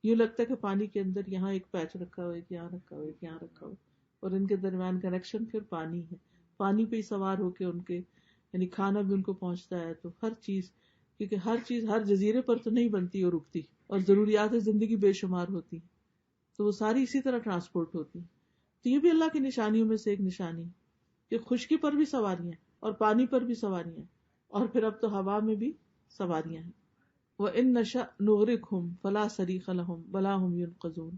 یوں لگتا ہے کہ پانی کے اندر یہاں ایک پیچ رکھا ہوا ہے، یہاں رکھا ہوا ہے، یہاں رکھا ہوا ہے، اور ان کے درمیان کنیکشن پھر پانی ہے. پانی پہ ہی سوار ہو کے ان کے، یعنی کھانا بھی ان کو پہنچتا ہے، تو ہر چیز، کیونکہ ہر چیز ہر جزیرے پر تو نہیں بنتی اور رکتی، اور ضروریات زندگی بے شمار ہوتی، تو وہ ساری اسی طرح ٹرانسپورٹ ہوتی. تو یہ بھی اللہ کی نشانیوں میں سے ایک نشانی کہ خشکی پر بھی سواریاں اور پانی پر بھی سواریاں، اور پھر اب تو ہوا میں بھی سواریاں ہیں. وَإِن نَشَأْ نُغْرِقْهُمْ فَلَا صَرِيخَ لَهُمْ وَلَا هُمْ يُنْقَذُونَ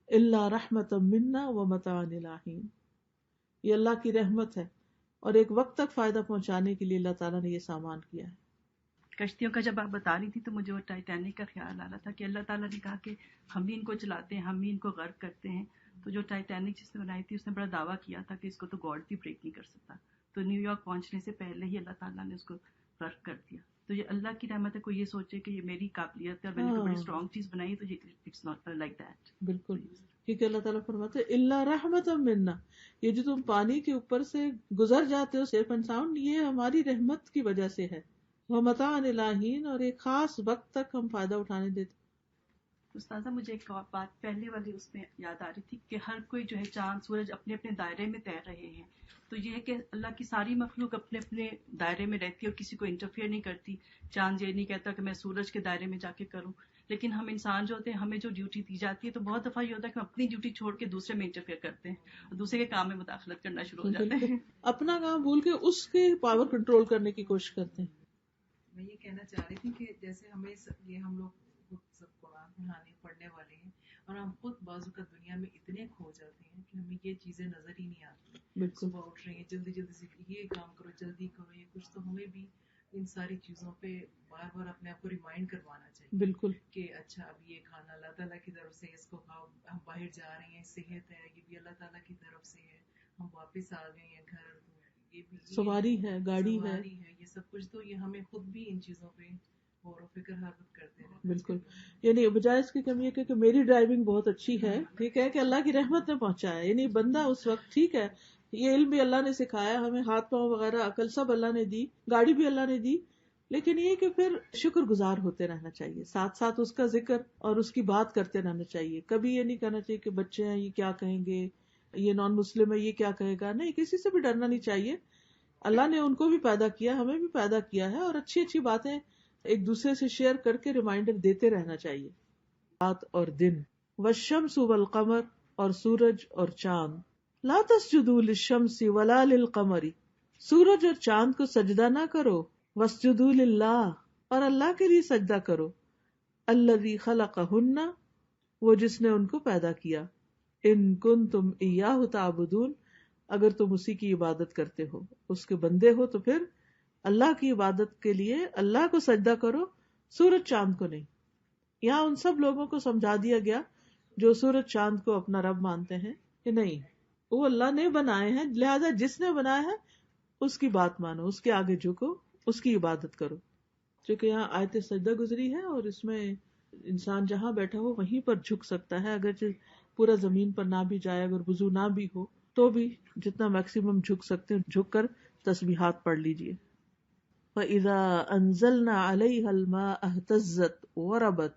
إِلَّا رَحْمَةً مِنَّا وَمَتَاعًا إِلَىٰ حِينٍ. یہ اللہ کی رحمت ہے، اور ایک وقت تک فائدہ پہنچانے کے لیے اللہ تعالیٰ نے یہ سامان کیا ہے. کشتیوں کا جب آپ بتا رہی تھی تو مجھے وہ ٹائٹینک کا خیال آ رہا تھا کہ اللہ تعالیٰ نے کہا کہ ہم ہی ان کو چلاتے ہیں، ہم ہی ان کو غرق کرتے ہیں. تو جو ٹائٹینک جس نے بنائی تھی اس نے بڑا دعویٰ کیا تھا کہ اس کو تو گاڈ بھی بریک نہیں کر سکتا، تو نیو یارک پہنچنے سے پہلے ہی اللہ تعالیٰ نے اس کو غرق کر دیا. تو یہ اللہ کی رحمت ہے. کوئی یہ سوچے کہ یہ میری قابلیت ہے اور میں نے تو بڑی اسٹرانگ چیز بنائی، تو اٹس ناٹ لائک دیٹ. بالکل، کیونکہ اللہ تعالیٰ فرماتے ہیں اللہ رحمت منا، یہ جو تم پانی کے اوپر سے گزر جاتے ہو سیف اینڈ ساؤنڈ، یہ ہماری رحمت کی وجہ سے ہے. وَمَتَاعًا إِلَىٰ حِينٍ، اور ایک خاص وقت تک ہم فائدہ اٹھانے دیتے. تو استاذہ مجھے ایک اور بات پہلے والی اس میں یاد آ رہی تھی کہ ہر کوئی جو ہے چاند سورج اپنے اپنے دائرے میں تیر رہے ہیں، تو یہ ہے کہ اللہ کی ساری مخلوق اپنے اپنے دائرے میں رہتی ہے اور کسی کو انٹرفیئر نہیں کرتی. چاند یہ نہیں کہتا کہ میں سورج کے دائرے میں جا کے کروں، لیکن ہم انسان جو ہوتے ہیں ہمیں جو ڈیوٹی دی جاتی ہے تو بہت دفعہ یہ ہوتا ہے کہ ہم اپنی ڈیوٹی چھوڑ کے دوسرے میں انٹرفیئر کرتے ہیں اور دوسرے کے کام میں مداخلت کرنا شروع ہو جاتے ہیں. اپنا کام بھول کے اس کے پاور کنٹرول کرنے کی کوشش کرتے ہیں. میں یہ کہنا چاہ رہی تھی کہ جیسے ہمیں یہ ہم لوگ خود سب قرآن پڑھانے پڑھنے والے ہیں اور ہم خود بعض اوقات دنیا میں اتنے کھو جاتے ہیں کہ ہمیں یہ چیزیں نظر ہی نہیں آتی. صبح اٹھ رہے ہیں جلدی جلدی سے یہ کام کرو، جلدی کرو، یہ کچھ، تو ہمیں بھی ان ساری چیزوں پہ بار بار اپنے آپ کو ریمائنڈ کروانا چاہیے. بالکل کہ اچھا اب یہ کھانا اللہ تعالیٰ کی طرف سے، اس کو کھاؤ، ہم باہر جا رہے ہیں، صحت ہے یہ بھی اللہ تعالیٰ کی طرف سے ہے، ہم واپس آ گئے ہیں گھر، یہ بھی سواری ہے، گاڑی ہے، یہ سب کچھ، تو یہ ہمیں خود بھی ان چیزوں پہ غور و فکر حرکت کرتے ہیں. بالکل. یعنی بجائے اس کی کمی ہے کہ میری ڈرائیونگ بہت اچھی ہے، ٹھیک ہے، کہ اللہ کی رحمت نے پہنچایا. یعنی بندہ اس وقت ٹھیک ہے، یہ علم بھی اللہ نے سکھایا ہمیں، ہاتھ پاؤں وغیرہ عقل سب اللہ نے دی، گاڑی بھی اللہ نے دی، لیکن یہ کہ پھر شکر گزار ہوتے رہنا چاہیے، ساتھ ساتھ اس کا ذکر اور اس کی بات کرتے رہنا چاہیے. کبھی یہ نہیں کہنا چاہیے کہ بچے ہیں یہ کیا کہیں گے، یہ نان مسلم ہے یہ کیا کہے گا. نہیں، کسی سے بھی ڈرنا نہیں چاہیے. اللہ نے ان کو بھی پیدا کیا، ہمیں بھی پیدا کیا ہے، اور اچھی اچھی باتیں ایک دوسرے سے شیئر کر کے ریمائنڈر دیتے رہنا چاہیے. رات اور دن، والشمس والقمر، اور سورج اور چاند. لا تسجدوا للشمس ولا للقمر، سورج اور چاند کو سجدہ نہ کرو. واسجدوا للہ، اور اللہ کے لیے سجدہ کرو. الذی خلقہن، وہ جس نے ان کو پیدا کیا. ان کنتم ایاہ تعبدون، اگر تم اسی کی عبادت کرتے ہو، اس کے بندے ہو، تو پھر اللہ کی عبادت کے لیے اللہ کو سجدہ کرو، سورج چاند کو نہیں. یہاں ان سب لوگوں کو سمجھا دیا گیا جو سورج چاند کو اپنا رب مانتے ہیں کہ نہیں، وہ اللہ نے بنائے ہیں، لہذا جس نے بنایا ہے اس کی بات مانو، اس کے آگے جھکو، اس کی عبادت کرو. چونکہ یہاں آیت سجدہ گزری ہے اور اس میں انسان جہاں بیٹھا ہو وہیں پر جھک سکتا ہے، اگرچہ پورا زمین پر نہ بھی جائے، اگر وضو نہ بھی ہو تو بھی جتنا میکسیمم جھک سکتے ہیں جھک کر تسبیحات پڑھ لیجئے. وَإِذَا أَنزَلْنَا عَلَيْهَا الْمَاءَ اهْتَزَّتْ وَرَبَتْ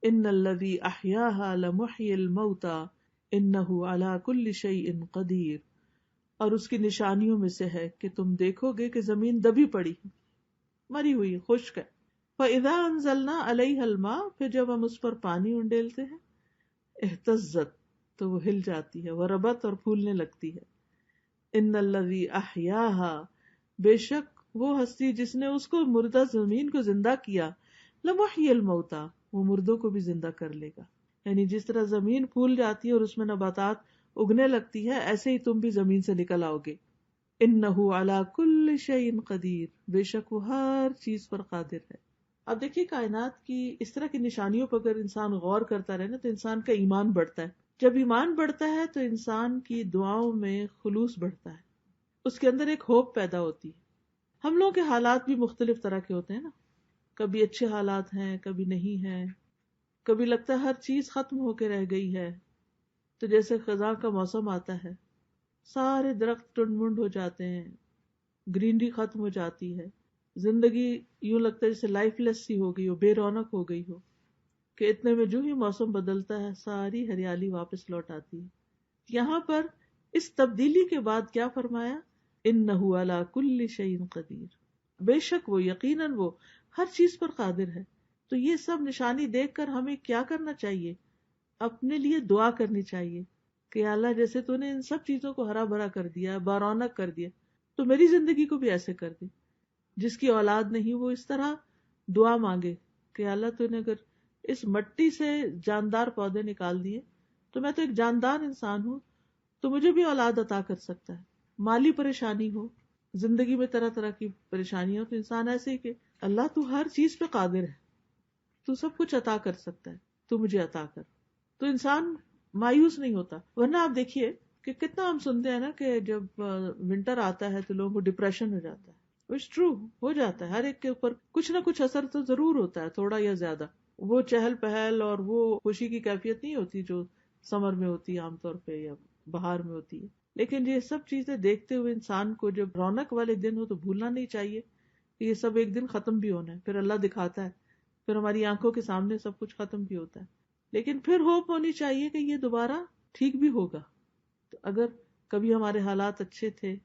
إِنَّ الَّذِي أَحْيَاهَا لَمُحْيِي الْمَوْتَى إِنَّهُ عَلَى كُلِّ شَيْءٍ قَدِيرٌ. اور اس کی نشانیوں میں سے ہے کہ تم دیکھو گے کہ زمین دبی پڑی ہے، مری ہوئی، خشک ہے. فَإِذَا أَنزَلْنَا عَلَيْهَا الْمَاءَ، پھر جب ہم اس پر پانی انڈیلتے ہیں، اہتزت، تو وہ ہل جاتی ہے، وربت، اور پھولنے لگتی ہے. ان الذی احیاها، بے شک وہ ہستی جس نے اس کو مردہ زمین کو زندہ کیا، لمحی الموتى، وہ مردوں کو بھی زندہ کر لے گا. یعنی جس طرح زمین پھول جاتی ہے اور اس میں نباتات اگنے لگتی ہے، ایسے ہی تم بھی زمین سے نکل آؤ گے. انہ علی کل شیء قدیر، بے شک وہ ہر چیز پر قادر ہے. اب دیکھیے کائنات کی اس طرح کی نشانیوں پر اگر انسان غور کرتا رہے نا تو انسان کا ایمان بڑھتا ہے. جب ایمان بڑھتا ہے تو انسان کی دعاؤں میں خلوص بڑھتا ہے، اس کے اندر ایک ہوپ پیدا ہوتی ہے. ہم لوگوں کے حالات بھی مختلف طرح کے ہوتے ہیں نا، کبھی اچھے حالات ہیں، کبھی نہیں ہیں، کبھی لگتا ہے ہر چیز ختم ہو کے رہ گئی ہے. تو جیسے خزاں کا موسم آتا ہے، سارے درخت ٹنڈ منڈ ہو جاتے ہیں، گرینری ختم ہو جاتی ہے، زندگی یوں لگتا ہے جیسے لائف لیس سی ہو گئی ہو، بے رونق ہو گئی ہو، کہ اتنے میں جو ہی موسم بدلتا ہے ساری ہریالی واپس لوٹ آتی ہے. یہاں پر اس تبدیلی کے بعد کیا فرمایا؟ انہ علی کل شیء قدیر، بے شک وہ، یقیناً وہ ہر چیز پر قادر ہے. تو یہ سب نشانی دیکھ کر ہمیں کیا کرنا چاہیے؟ اپنے لیے دعا کرنی چاہیے کہ اللہ جیسے تو نے ان سب چیزوں کو ہرا بھرا کر دیا، بارونق کر دیا، تو میری زندگی کو بھی ایسے کر دے. جس کی اولاد نہیں وہ اس طرح دعا مانگے کہ اللہ تو نے اگر اس مٹی سے جاندار پودے نکال دیے تو میں تو ایک جاندار انسان ہوں، تو مجھے بھی اولاد عطا کر سکتا ہے. مالی پریشانی ہو، زندگی میں طرح طرح کی پریشانیاں، تو انسان ایسے ہی کہ اللہ تو ہر چیز پہ قادر ہے، تو سب کچھ عطا کر سکتا ہے، تو مجھے عطا کر. تو انسان مایوس نہیں ہوتا. ورنہ آپ دیکھیے کہ کتنا ہم سنتے ہیں نا کہ جب ونٹر آتا ہے تو لوگوں کو ڈپریشن ہو جاتا ہے. وچ ٹرو، ہو جاتا ہے، ہر ایک کے اوپر کچھ نہ کچھ اثر تو ضرور ہوتا ہے، تھوڑا یا زیادہ. وہ چہل پہل اور وہ خوشی کی کیفیت نہیں ہوتی جو سمر میں ہوتی ہے عام طور پہ یا بہار میں ہوتی ہے. لیکن یہ سب چیزیں دیکھتے ہوئے انسان کو جب رونق والے دن ہو تو بھولنا نہیں چاہیے کہ یہ سب ایک دن ختم بھی ہونا ہے. پھر اللہ دکھاتا ہے، پھر ہماری آنکھوں کے سامنے سب کچھ ختم بھی ہوتا ہے. لیکن پھر ہوپ ہونی چاہیے کہ یہ دوبارہ ٹھیک بھی ہوگا. تو اگر کبھی ہمارے حالات اچھے تھے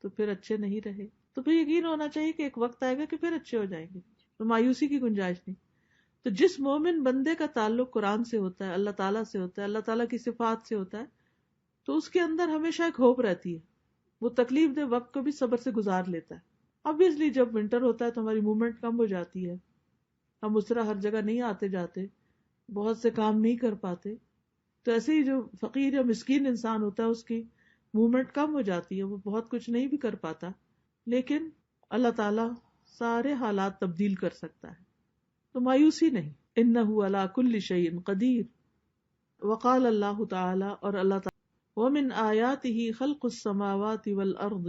تو پھر اچھے نہیں رہے تو پھر یقین ہونا چاہیے کہ ایک وقت آئے گا کہ پھر اچھے ہو جائیں گے. تو مایوسی کی گنجائش نہیں. تو جس مومن بندے کا تعلق قرآن سے ہوتا ہے، اللہ تعالیٰ سے ہوتا ہے، اللہ تعالیٰ کی صفات سے ہوتا ہے، تو اس کے اندر ہمیشہ ایک ہوپ رہتی ہے. وہ تکلیف دہ وقت کو بھی صبر سے گزار لیتا ہے. obviously جب ونٹر ہوتا ہے تو ہماری موومنٹ کم ہو جاتی ہے، ہم اس طرح ہر جگہ نہیں آتے جاتے، بہت سے کام نہیں کر پاتے. تو ایسے ہی جو فقیر یا مسکین انسان ہوتا ہے اس کی موومنٹ کم ہو جاتی ہے، وہ بہت کچھ نہیں بھی کر پاتا. لیکن اللہ تعالیٰ سارے حالات تبدیل کر سکتا ہے. تو مایوسی نہیں. انہ علی کل شیء قدیر. وقال اللہ تعالی، اور اللہ تعالی ومن آیاتہ خلق السماوات والارض،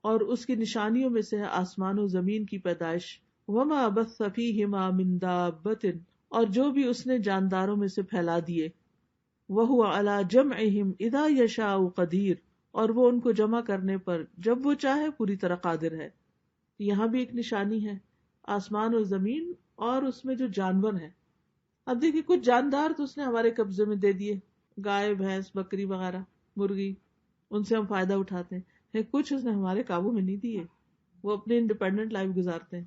اور اس کی نشانیوں میں سے ہے آسمان و زمین کی پیدائش. وما بث فیہما من دابۃ، اور جو بھی اس نے جانداروں میں سے پھیلا دیے. وہو علی جمعہم اذا یشاء قدیر، اور وہ ان کو جمع کرنے پر جب وہ چاہے پوری طرح قادر ہے. یہاں بھی ایک نشانی ہے آسمان و زمین اور اس میں جو جانور ہیں. اب دیکھیے کچھ جاندار تو اس نے ہمارے قبضے میں دے دیے، گائے بھینس بکری وغیرہ مرغی، ان سے ہم فائدہ اٹھاتے ہیں. کچھ اس نے ہمارے قابو میں نہیں دیے، وہ اپنے انڈیپینڈنٹ لائف گزارتے ہیں.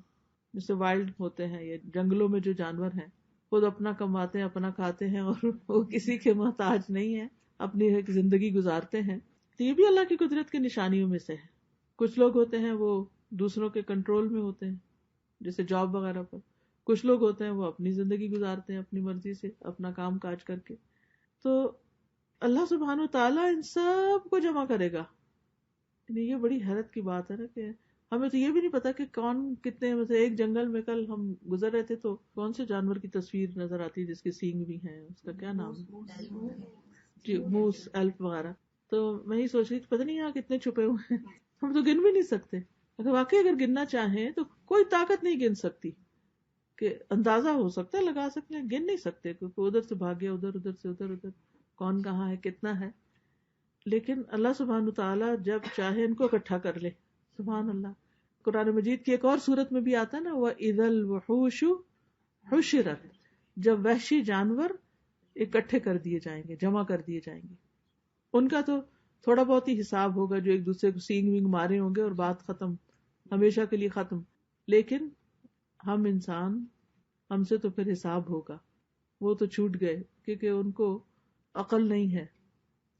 جیسے وائلڈ ہوتے ہیں یا جنگلوں میں جو جانور ہیں، خود اپنا کماتے ہیں، اپنا کھاتے ہیں، اور وہ کسی کے محتاج نہیں ہیں، اپنی ایک زندگی گزارتے ہیں. تو یہ بھی اللہ کی قدرت کی نشانیوں میں سے ہے. کچھ لوگ ہوتے ہیں وہ دوسروں کے کنٹرول میں ہوتے ہیں، جیسے جاب وغیرہ پر. کچھ لوگ ہوتے ہیں وہ اپنی زندگی گزارتے ہیں اپنی مرضی سے، اپنا کام کاج کر کے. تو اللہ سبحانہ و تعالیٰ ان سب کو جمع کرے گا. یہ بڑی حیرت کی بات ہے نا کہ ہمیں تو یہ بھی نہیں پتا کہ کون کتنے، مثلا ایک جنگل میں کل ہم گزر رہے تھے تو کون سے جانور کی تصویر نظر آتی ہے جس کے سینگ بھی ہیں، اس کا کیا نام ہے، جی موس، ایلف وغیرہ. تو میں ہی سوچ رہی تھی پتہ نہیں یہاں کتنے چھپے ہوئے ہیں، ہم تو گن بھی نہیں سکتے. اگر واقعی اگر گننا چاہیں تو کوئی طاقت نہیں گن سکتی. کہ اندازہ ہو سکتا ہے، لگا سکتے ہیں، گن نہیں سکتے کیونکہ ادھر سے بھاگے ادھر، ادھر سے ادھر، ادھر کون کہاں ہے کتنا ہے. لیکن اللہ سبحانہ تعالیٰ جب چاہے ان کو اکٹھا کر لے. سبحان اللہ. قرآن مجید کی ایک اور سورت میں بھی آتا ہے نا، وَإِذَا الْوُحُوشُ حُشِرَتْ، جب وحشی جانور اکٹھے کر دیے جائیں گے، جمع کر دیے جائیں گے. ان کا تو تھوڑا بہت ہی حساب ہوگا، جو ایک دوسرے کو سینگ وینگ مارے ہوں گے اور بات ختم، ہمیشہ کے لیے ختم. لیکن ہم انسان، ہم سے تو پھر حساب ہوگا. وہ تو چھوٹ گئے کیونکہ ان کو عقل نہیں ہے،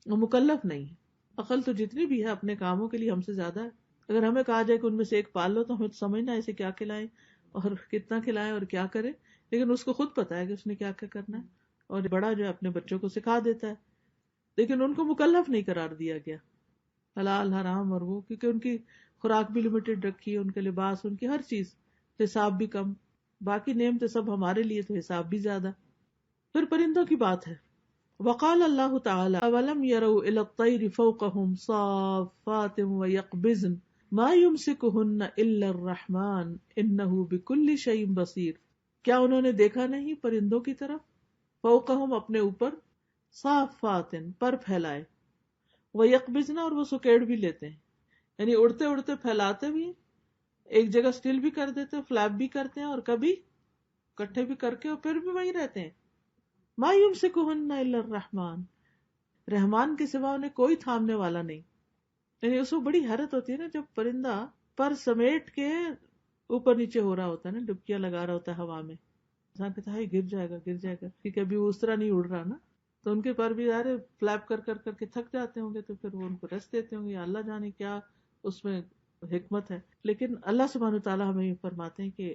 وہ مکلف نہیں ہے. عقل تو جتنی بھی ہے اپنے کاموں کے لیے ہم سے زیادہ ہے. اگر ہمیں کہا جائے کہ ان میں سے ایک پال لو تو ہمیں تو سمجھنا ہے اسے کیا کھلائیں اور کتنا کھلائیں اور کیا کرے. لیکن اس کو خود پتا ہے کہ اس نے کیا کیا کرنا ہے، اور بڑا جو ہے اپنے بچوں کو سکھا دیتا ہے. لیکن ان کو مکلف نہیں قرار دیا گیا. حلال حرام اور وہ، کیونکہ ان کی خوراک بھی لمیٹڈ رکھی ہے، ان کے لباس، ان کی ہر چیز، حساب بھی کم. باقی نعمتیں سب ہمارے لیے تو حساب بھی زیادہ. پھر پرندوں کی بات ہے. وقال اللہ تعالی اولم يروا الى الطير فوقهم صافات ويقبضن ما يمسكهن الا الرحمن انه بكل شيء بصير. کیا انہوں نے دیکھا نہیں پرندوں کی طرف، فوقهم اپنے اوپر، صافات پر پھیلائے، ويقبضن اور وہ سکیڑ بھی لیتے ہیں، یعنی اڑتے اڑتے پھیلاتے بھی، ایک جگہ سٹل بھی کر دیتے، فلیپ بھی کرتے ہیں، اور کبھی کٹھے بھی کر کے اور پھر بھی وہیں رہتے ہیں. ما یمسکہن الا الرحمن، رحمان کے سوا انہیں کوئی تھامنے والا نہیں. یعنی اس کو بڑی حیرت ہوتی ہے نا جب پرندہ پر سمیٹ کے اوپر نیچے ہو رہا ہوتا ہے نا، ڈبکیاں لگا رہا ہوتا ہے ہوا میں، انسان کہتا ہے گر جائے گا گر جائے گا، کیونکہ ابھی وہ اس طرح نہیں اڑ رہا نا. تو ان کے پر بھی یار فلیپ کر کر کر کے تھک جاتے ہوں گے، تو پھر وہ ان کو ریسٹ دیتے ہوں گے، یا اللہ جانے کیا اس میں حکمت ہے. لیکن اللہ سبحانہ تعالیٰ ہمیں یہ فرماتے ہیں کہ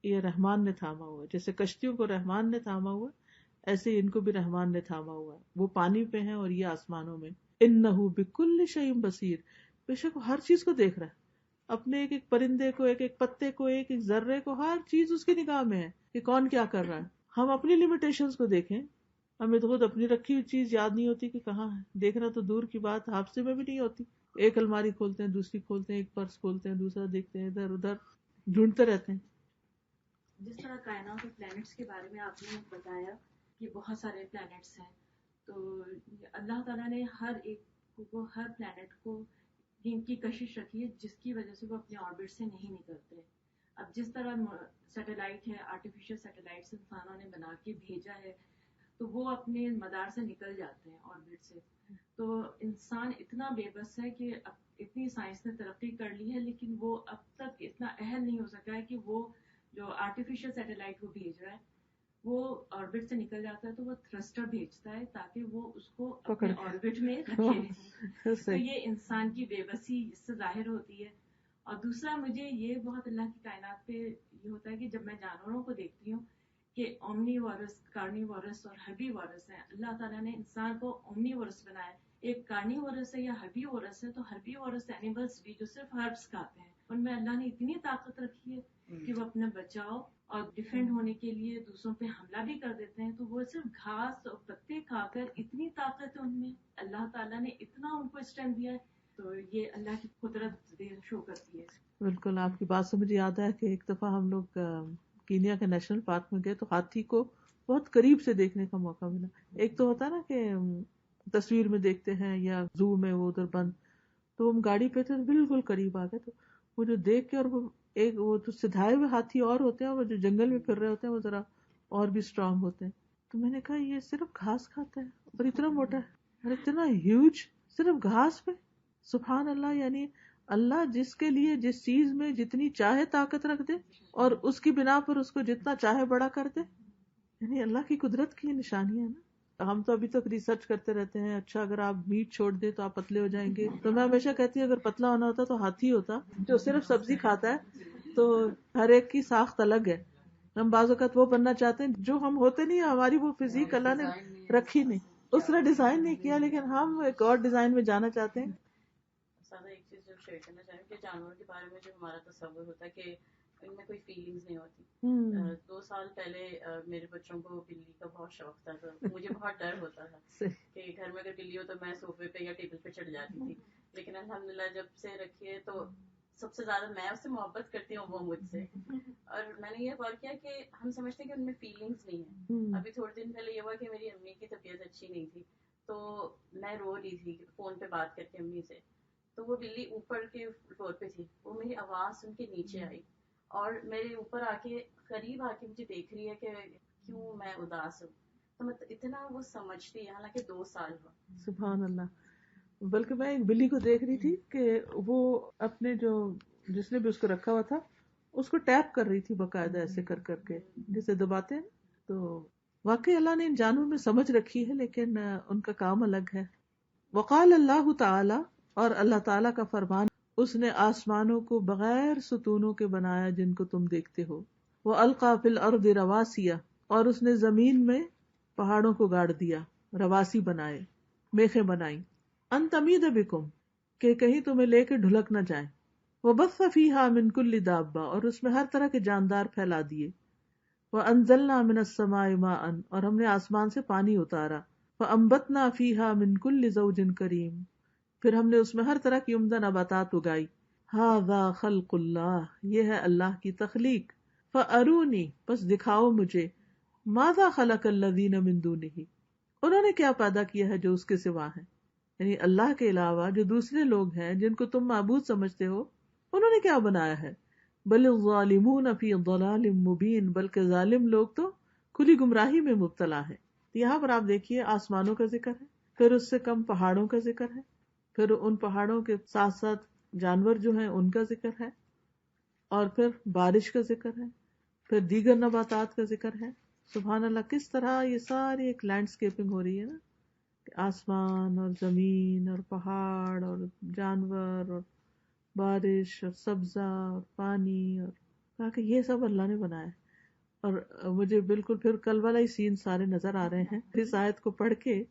یہ رحمان نے تھاما ہوا ہے. جیسے کشتیوں کو رحمان نے تھاما ہوا، ایسے ان کو بھی رحمان نے تھاما ہوا ہے. وہ پانی پہ ہیں اور یہ آسمانوں میں. انہ بکل شیء بصیر، بے شک وہ ہر چیز کو دیکھ رہا ہے، اپنے ایک ایک پرندے کو، ایک ایک پتے کو، ایک ایک ذرے کو، ہر چیز اس کی نگاہ میں ہے کہ کون کیا کر رہا ہے. ہم اپنی لمیٹیشنز کو دیکھیں، ہمیں تو خود اپنی رکھی ہوئی چیز یاد نہیں ہوتی کہ کہاں ہے. دیکھنا تو دور کی بات، حادثے میں بھی نہیں ہوتی. ایک الماری کھولتے ہیں، دوسری کھولتے ہیں، ایک پرس کھولتے ہیں، دوسرا دیکھتے ہیں، ادھر ادھر ڈھونڈتے رہتے ہیں. جس طرح کائنات اور پلانٹس کے بارے میں آپ نے بتایا کہ بہت سارے پلانٹس ہیں، تو اللہ تعالیٰ نے ہر ایک کو، ہر پلانٹ کو ان کی کشش رکھی ہے جس کی وجہ سے وہ اپنے آربٹ سے نہیں نکلتے. اب جس طرح سیٹلائٹ ہے، آرٹیفیشل سیٹلائٹس انسانوں نے بنا کے بھیجا ہے، تو وہ اپنے مدار سے نکل جاتے ہیں آربٹ سے. تو انسان اتنا بے بس ہے کہ اتنی سائنس نے ترقی کر لی ہے لیکن وہ اب تک اتنا اہل نہیں ہو سکا ہے کہ وہ جو آرٹیفیشل سیٹلائٹ وہ بھیج رہا ہے وہ آربٹ سے نکل جاتا ہے تو وہ تھرسٹر بھیجتا ہے تاکہ وہ اس کو اپنے آربٹ میں رکھے. تو یہ انسان کی بے بسی اس سے ظاہر ہوتی ہے. اور دوسرا مجھے یہ بہت اللہ کی کائنات پہ یہ ہوتا ہے کہ جب میں جانوروں کو دیکھتی ہوں کہ اومنی وارس, کارنی وارس اور ہربی وارس ہیں. اللہ تعالیٰ نے انسان کو اومنی وارس بنایا. ایک کارنی وارس ہے یا ہربی وارس ہے, تو ہربی وارس اینیملس بھی جو صرف ہربس کھاتے ہیں, ان میں اللہ نے اتنی طاقت رکھی ہے کہ وہ اپنا بچاؤ اور ڈیفینڈ ہونے کے لیے دوسروں پہ حملہ بھی کر دیتے ہیں. تو وہ صرف گھاس اور پتے کھا کر اتنی طاقت ہے ان میں, اللہ تعالیٰ نے اتنا ان کو اسٹرینتھ دیا ہے. تو یہ اللہ کی قدرت شو کرتی ہے. بالکل آپ کی بات سے مجھے یاد ہے کہ ایک دفعہ ہم لوگ کینیا کے نیشنل پارک میں گئے تو ہاتھی کو بہت قریب سے دیکھنے کا موقع ملا. ایک تو ہوتا ہے نا کہ تصویر میں دیکھتے ہیں یا زو میں وہ ادھر بند, تو ہم گاڑی پہ تھے تو بالکل قریب آ گئے. تو وہ جو دیکھ کے, اور وہ تو سدھائے ہوئے ہاتھی اور ہوتے ہیں, اور جو جنگل میں پھر رہے ہوتے ہیں وہ ذرا اور بھی اسٹرانگ ہوتے ہیں. تو میں نے کہا یہ صرف گھاس کھاتا ہے اور اتنا موٹا ہے اور اتنا ہیوج, صرف گھاس پہ. سبحان اللہ. یعنی اللہ جس کے لیے جس چیز میں جتنی چاہے طاقت رکھ دے اور اس کی بنا پر اس کو جتنا چاہے بڑا کر دے. یعنی اللہ کی قدرت کی نشانی ہے نا. ہم تو ابھی تک ریسرچ کرتے رہتے ہیں, اچھا اگر آپ میٹ چھوڑ دیں تو آپ پتلے ہو جائیں گے. تو میں ہمیشہ کہتی ہوں اگر پتلا ہونا ہوتا تو ہاتھی ہوتا جو صرف سبزی کھاتا ہے. تو ہر ایک کی ساخت الگ ہے. ہم بعض اوقات وہ بننا چاہتے ہیں جو ہم ہوتے نہیں, ہماری وہ فزیک اللہ نے رکھی نہیں, اس طرح ڈیزائن نہیں کیا, لیکن ہم ایک اور ڈیزائن میں جانا چاہتے ہیں. سادہ ایک چیز جو شیئر کرنا چاہیں کہ جانوروں کے بارے میں جو ہمارا تصور ہوتا ہے کہ ان میں کوئی فیلنگز نہیں ہوتی. 2 سال پہلے میرے بچوں کو بلی کا بہت شوق تھا, تو مجھے بہت ڈر ہوتا تھا کہ گھر میں اگر بلی ہو تو میں صوفے پہ یا ٹیبل پہ چڑھ جاتی تھی. لیکن الحمدللہ جب سے رکھی ہے تو سب سے زیادہ میں اس سے محبت کرتی ہوں, وہ مجھ سے. اور میں نے یہ غور کیا کہ ہم سمجھتے ہیں کہ ان میں فیلنگز نہیں ہیں. ابھی تھوڑے دن پہلے یہ ہوا کہ میری امی کی طبیعت اچھی نہیں تھی, تو میں رو رہی تھی فون پہ بات کر کے امی سے. تو وہ بلی اوپر کے فلور پہ تھی, وہ میری آواز سن کے نیچے آئی اور میرے اوپر آ کے قریب آ کے مجھے دیکھ رہی ہے کہ کیوں میں اداس ہوں. تو مطلب اتنا وہ سمجھتی ہے, حالانکہ 2 سال ہوا. سبحان اللہ. بلکہ میں ایک بلی کو دیکھ رہی تھی کہ وہ اپنے جو جس نے بھی اس کو رکھا ہوا تھا اس کو ٹیپ کر رہی تھی باقاعدہ, ایسے کر کر کے جسے دباتے ہیں. تو واقعی اللہ نے ان جانوروں میں سمجھ رکھی ہے, لیکن ان کا کام الگ ہے. وقال اللہ تعالی, اور اللہ تعالیٰ کا فرمان, اس نے آسمانوں کو بغیر ستونوں کے بنایا جن کو تم دیکھتے ہو. وَأَلْقَى فِي الْأَرْضِ رَوَاسِيَ, اور اس نے زمین میں پہاڑوں کو گاڑ دیا, رواسی بنائے, میخیں بنائیں. ان تمید بکم, کہ کہیں تمہیں لے کے ڈھلک نہ جائیں. وبث فیہا من کل دابہ, اور اس میں ہر طرح کے جاندار پھیلا دیے. وانزلنا من السماء ماء, اور ہم نے آسمان سے پانی اتارا. فانبتنا فیہا من کل زوج کریم, پھر ہم نے اس میں ہر طرح کی عمدہ نباتات اگائی. ھذا خلق اللہ, یہ ہے اللہ کی تخلیق. فارونی, پس دکھاؤ مجھے, ماذا خلق الذین من دونہ, انہوں نے کیا پیدا کیا ہے جو اس کے سوا ہے. یعنی اللہ کے علاوہ جو دوسرے لوگ ہیں جن کو تم معبود سمجھتے ہو, انہوں نے کیا بنایا ہے. بل الظالمون فی ضلال مبین, بلکہ ظالم لوگ تو کھلی گمراہی میں مبتلا ہے. یہاں پر آپ دیکھیے آسمانوں کا ذکر ہے, پھر اس سے کم پہاڑوں کا ذکر ہے, پھر ان پہاڑوں کے ساتھ ساتھ جانور جو ہیں ان کا ذکر ہے, اور پھر بارش کا ذکر ہے, پھر دیگر نباتات کا ذکر ہے. سبحان اللہ, کس طرح یہ ساری ایک لینڈسکیپنگ ہو رہی ہے نا, کہ آسمان اور زمین اور پہاڑ اور جانور اور بارش اور سبزہ اور پانی, اور کہا کہ یہ سب اللہ نے بنایا. اور مجھے بالکل پھر کل والا ہی سین سارے نظر آ رہے ہیں. اس آیت کو پڑھ کے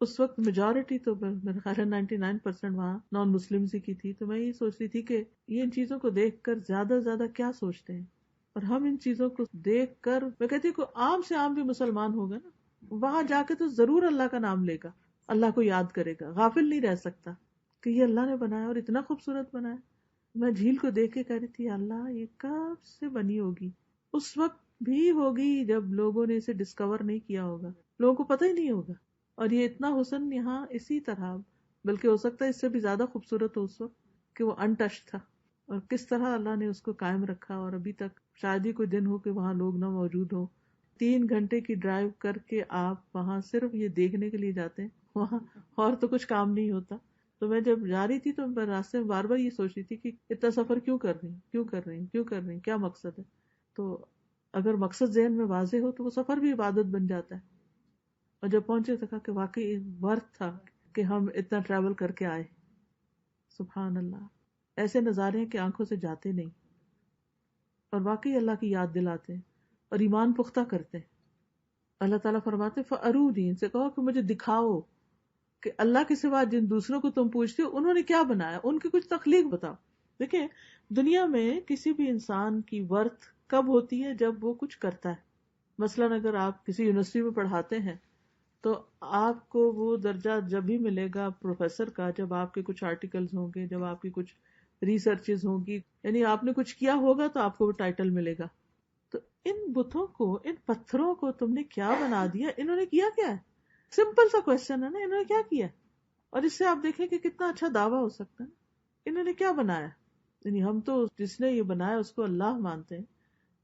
اس وقت میجورٹی تو میرے خیال ہے 99% وہاں نان مسلمز ہی کی تھی. تو میں یہ سوچ رہی تھی کہ یہ ان چیزوں کو دیکھ کر زیادہ سے زیادہ کیا سوچتے ہیں, اور ہم ان چیزوں کو دیکھ کر, میں کہتی ہوں کہ عام سے عام بھی مسلمان ہوگا نا, وہاں جا کے تو ضرور اللہ کا نام لے گا, اللہ کو یاد کرے گا, غافل نہیں رہ سکتا کہ یہ اللہ نے بنایا اور اتنا خوبصورت بنایا. میں جھیل کو دیکھ کے کہہ رہی تھی اللہ یہ کب سے بنی ہوگی. اس وقت بھی ہوگی جب لوگوں نے اسے ڈسکور نہیں کیا ہوگا, لوگوں کو پتہ ہی نہیں ہوگا. اور یہ اتنا حسن یہاں اسی طرح, بلکہ ہو سکتا ہے اس سے بھی زیادہ خوبصورت ہو اس وقت کہ وہ انٹچ تھا, اور کس طرح اللہ نے اس کو قائم رکھا, اور ابھی تک شاید ہی کوئی دن ہو کہ وہاں لوگ نہ موجود ہوں 3 گھنٹے کی ڈرائیو کر کے آپ وہاں صرف یہ دیکھنے کے لیے جاتے ہیں، وہاں اور تو کچھ کام نہیں ہوتا. تو میں جب جا رہی تھی تو میں راستے میں بار بار یہ سوچ رہی تھی کہ اتنا سفر کیوں کر رہی ہوں، کیا مقصد ہے. تو اگر مقصد ذہن میں واضح ہو تو وہ سفر بھی عبادت بن جاتا ہے. اور جب پہنچے تو کہا کہ واقعی ورتھ تھا کہ ہم اتنا ٹریول کر کے آئے. سبحان اللہ، ایسے نظارے ہیں کہ آنکھوں سے جاتے نہیں، اور واقعی اللہ کی یاد دلاتے ہیں اور ایمان پختہ کرتے ہیں. اللہ تعالیٰ فرماتے فَأَرُونِي، ان سے کہو کہ مجھے دکھاؤ کہ اللہ کے سوا جن دوسروں کو تم پوچھتے ہو انہوں نے کیا بنایا، ان کی کچھ تخلیق بتاؤ. دیکھیں دنیا میں کسی بھی انسان کی ورتھ کب ہوتی ہے؟ جب وہ کچھ کرتا ہے. مثلاً اگر آپ کسی یونیورسٹی میں پڑھاتے ہیں تو آپ کو وہ درجہ جب بھی ملے گا پروفیسر کا جب آپ کے کچھ آرٹیکلز ہوں گے، جب آپ کی کچھ ریسرچز ہوں گی، یعنی آپ نے کچھ کیا ہوگا تو آپ کو وہ ٹائٹل ملے گا. تو ان بتوں کو، ان پتھروں کو تم نے کیا بنا دیا؟ انہوں نے کیا کیا ہے؟ سمپل سا کوشچن ہے نا، انہوں نے کیا کیا؟ اور اس سے آپ دیکھیں کہ کتنا اچھا دعویٰ ہو سکتا ہے. انہوں نے کیا بنایا؟ یعنی ہم تو جس نے یہ بنایا اس کو اللہ مانتے ہیں،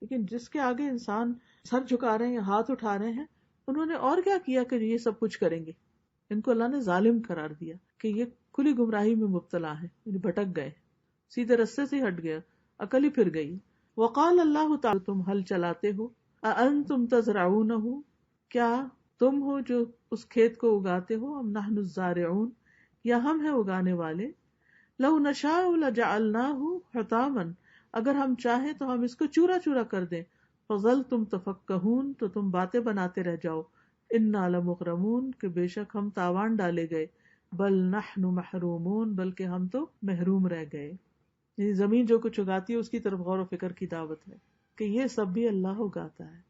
لیکن جس کے آگے انسان سر جھکا رہے ہیں، ہاتھ اٹھا رہے ہیں، انہوں نے اور کیا کیا کہ یہ سب کچھ کریں گے؟ ان کو اللہ نے ظالم قرار دیا کہ یہ کھلی گمراہی میں مبتلا ہے، یعنی بھٹک گئے، سیدھے رستے سے ہٹ گیا، عقل ہی پھر گئی. وقال اللہ تعالی تم حل چلاتے ہو، اانتم تزرعونہ، کیا تم ہو جو اس کھیت کو اگاتے ہو، ام نحن الزارعون، یا ہم ہیں اگانے والے. لو نشاء لجعلناہ حطاما، اگر ہم چاہیں تو ہم اس کو چورا چورا کر دیں. فظلتم تفکہون، تو تم باتیں بناتے رہ جاؤ. انا لمغرمون، کہ بے شک ہم تاوان ڈالے گئے. بل نحن محرومون، بلکہ ہم تو محروم رہ گئے. یعنی زمین جو کچھ اگاتی ہے اس کی طرف غور و فکر کی دعوت ہے کہ یہ سب بھی اللہ اگاتا ہے.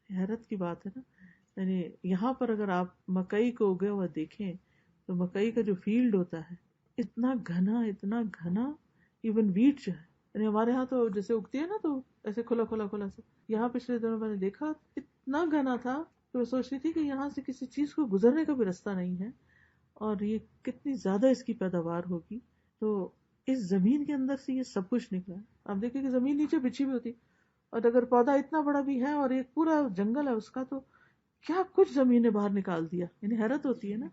حیرت کی بات ہے نا. یعنی یہاں پر اگر آپ مکئی کو اگے ہوا دیکھیں تو مکئی کا جو فیلڈ ہوتا ہے اتنا گھنا، ایون ویٹ جو ہے، یعنی ہمارے ہاں تو جیسے اگتی ہے نا تو ایسے کھلا سا، یہاں پچھلے دنوں میں نے دیکھا اتنا گھنا تھا کہ میں سوچ رہی تھی کہ یہاں سے کسی چیز کو گزرنے کا بھی راستہ نہیں ہے، اور یہ کتنی زیادہ اس کی پیداوار ہوگی. تو اس زمین کے اندر سے یہ سب کچھ نکلا ہے. آپ دیکھیں کہ زمین نیچے بچھی ہوئی ہوتی، اور اگر پودا اتنا بڑا بھی ہے اور ایک پورا جنگل ہے اس کا، تو کیا کچھ زمین نے باہر نکال دیا. یعنی حیرت ہوتی ہے نا،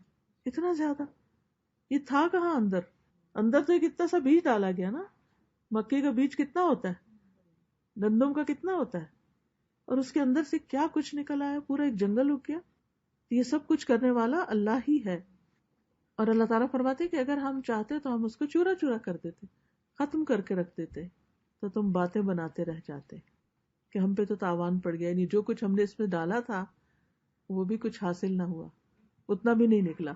اتنا زیادہ. یہ تھا کہاں؟ اندر تو ایک اتنا سا بیج ڈالا گیا نا. مکے کا بیج کتنا ہوتا ہے، گندم کا کتنا ہوتا ہے، اور اس کے اندر سے کیا کچھ نکل آیا، پورا ایک جنگل اگ گیا. یہ سب کچھ کرنے والا اللہ ہی ہے. اور اللہ تعالیٰ فرماتے کہ اگر ہم چاہتے تو ہم اس کو چورا چورا کر دیتے، ختم کر کے رکھ دیتے. تو تم باتیں بناتے رہ جاتے کہ ہم پہ تو تاوان پڑ گیا، یعنی جو کچھ ہم نے اس میں ڈالا تھا وہ بھی کچھ حاصل نہ ہوا، اتنا بھی نہیں نکلا،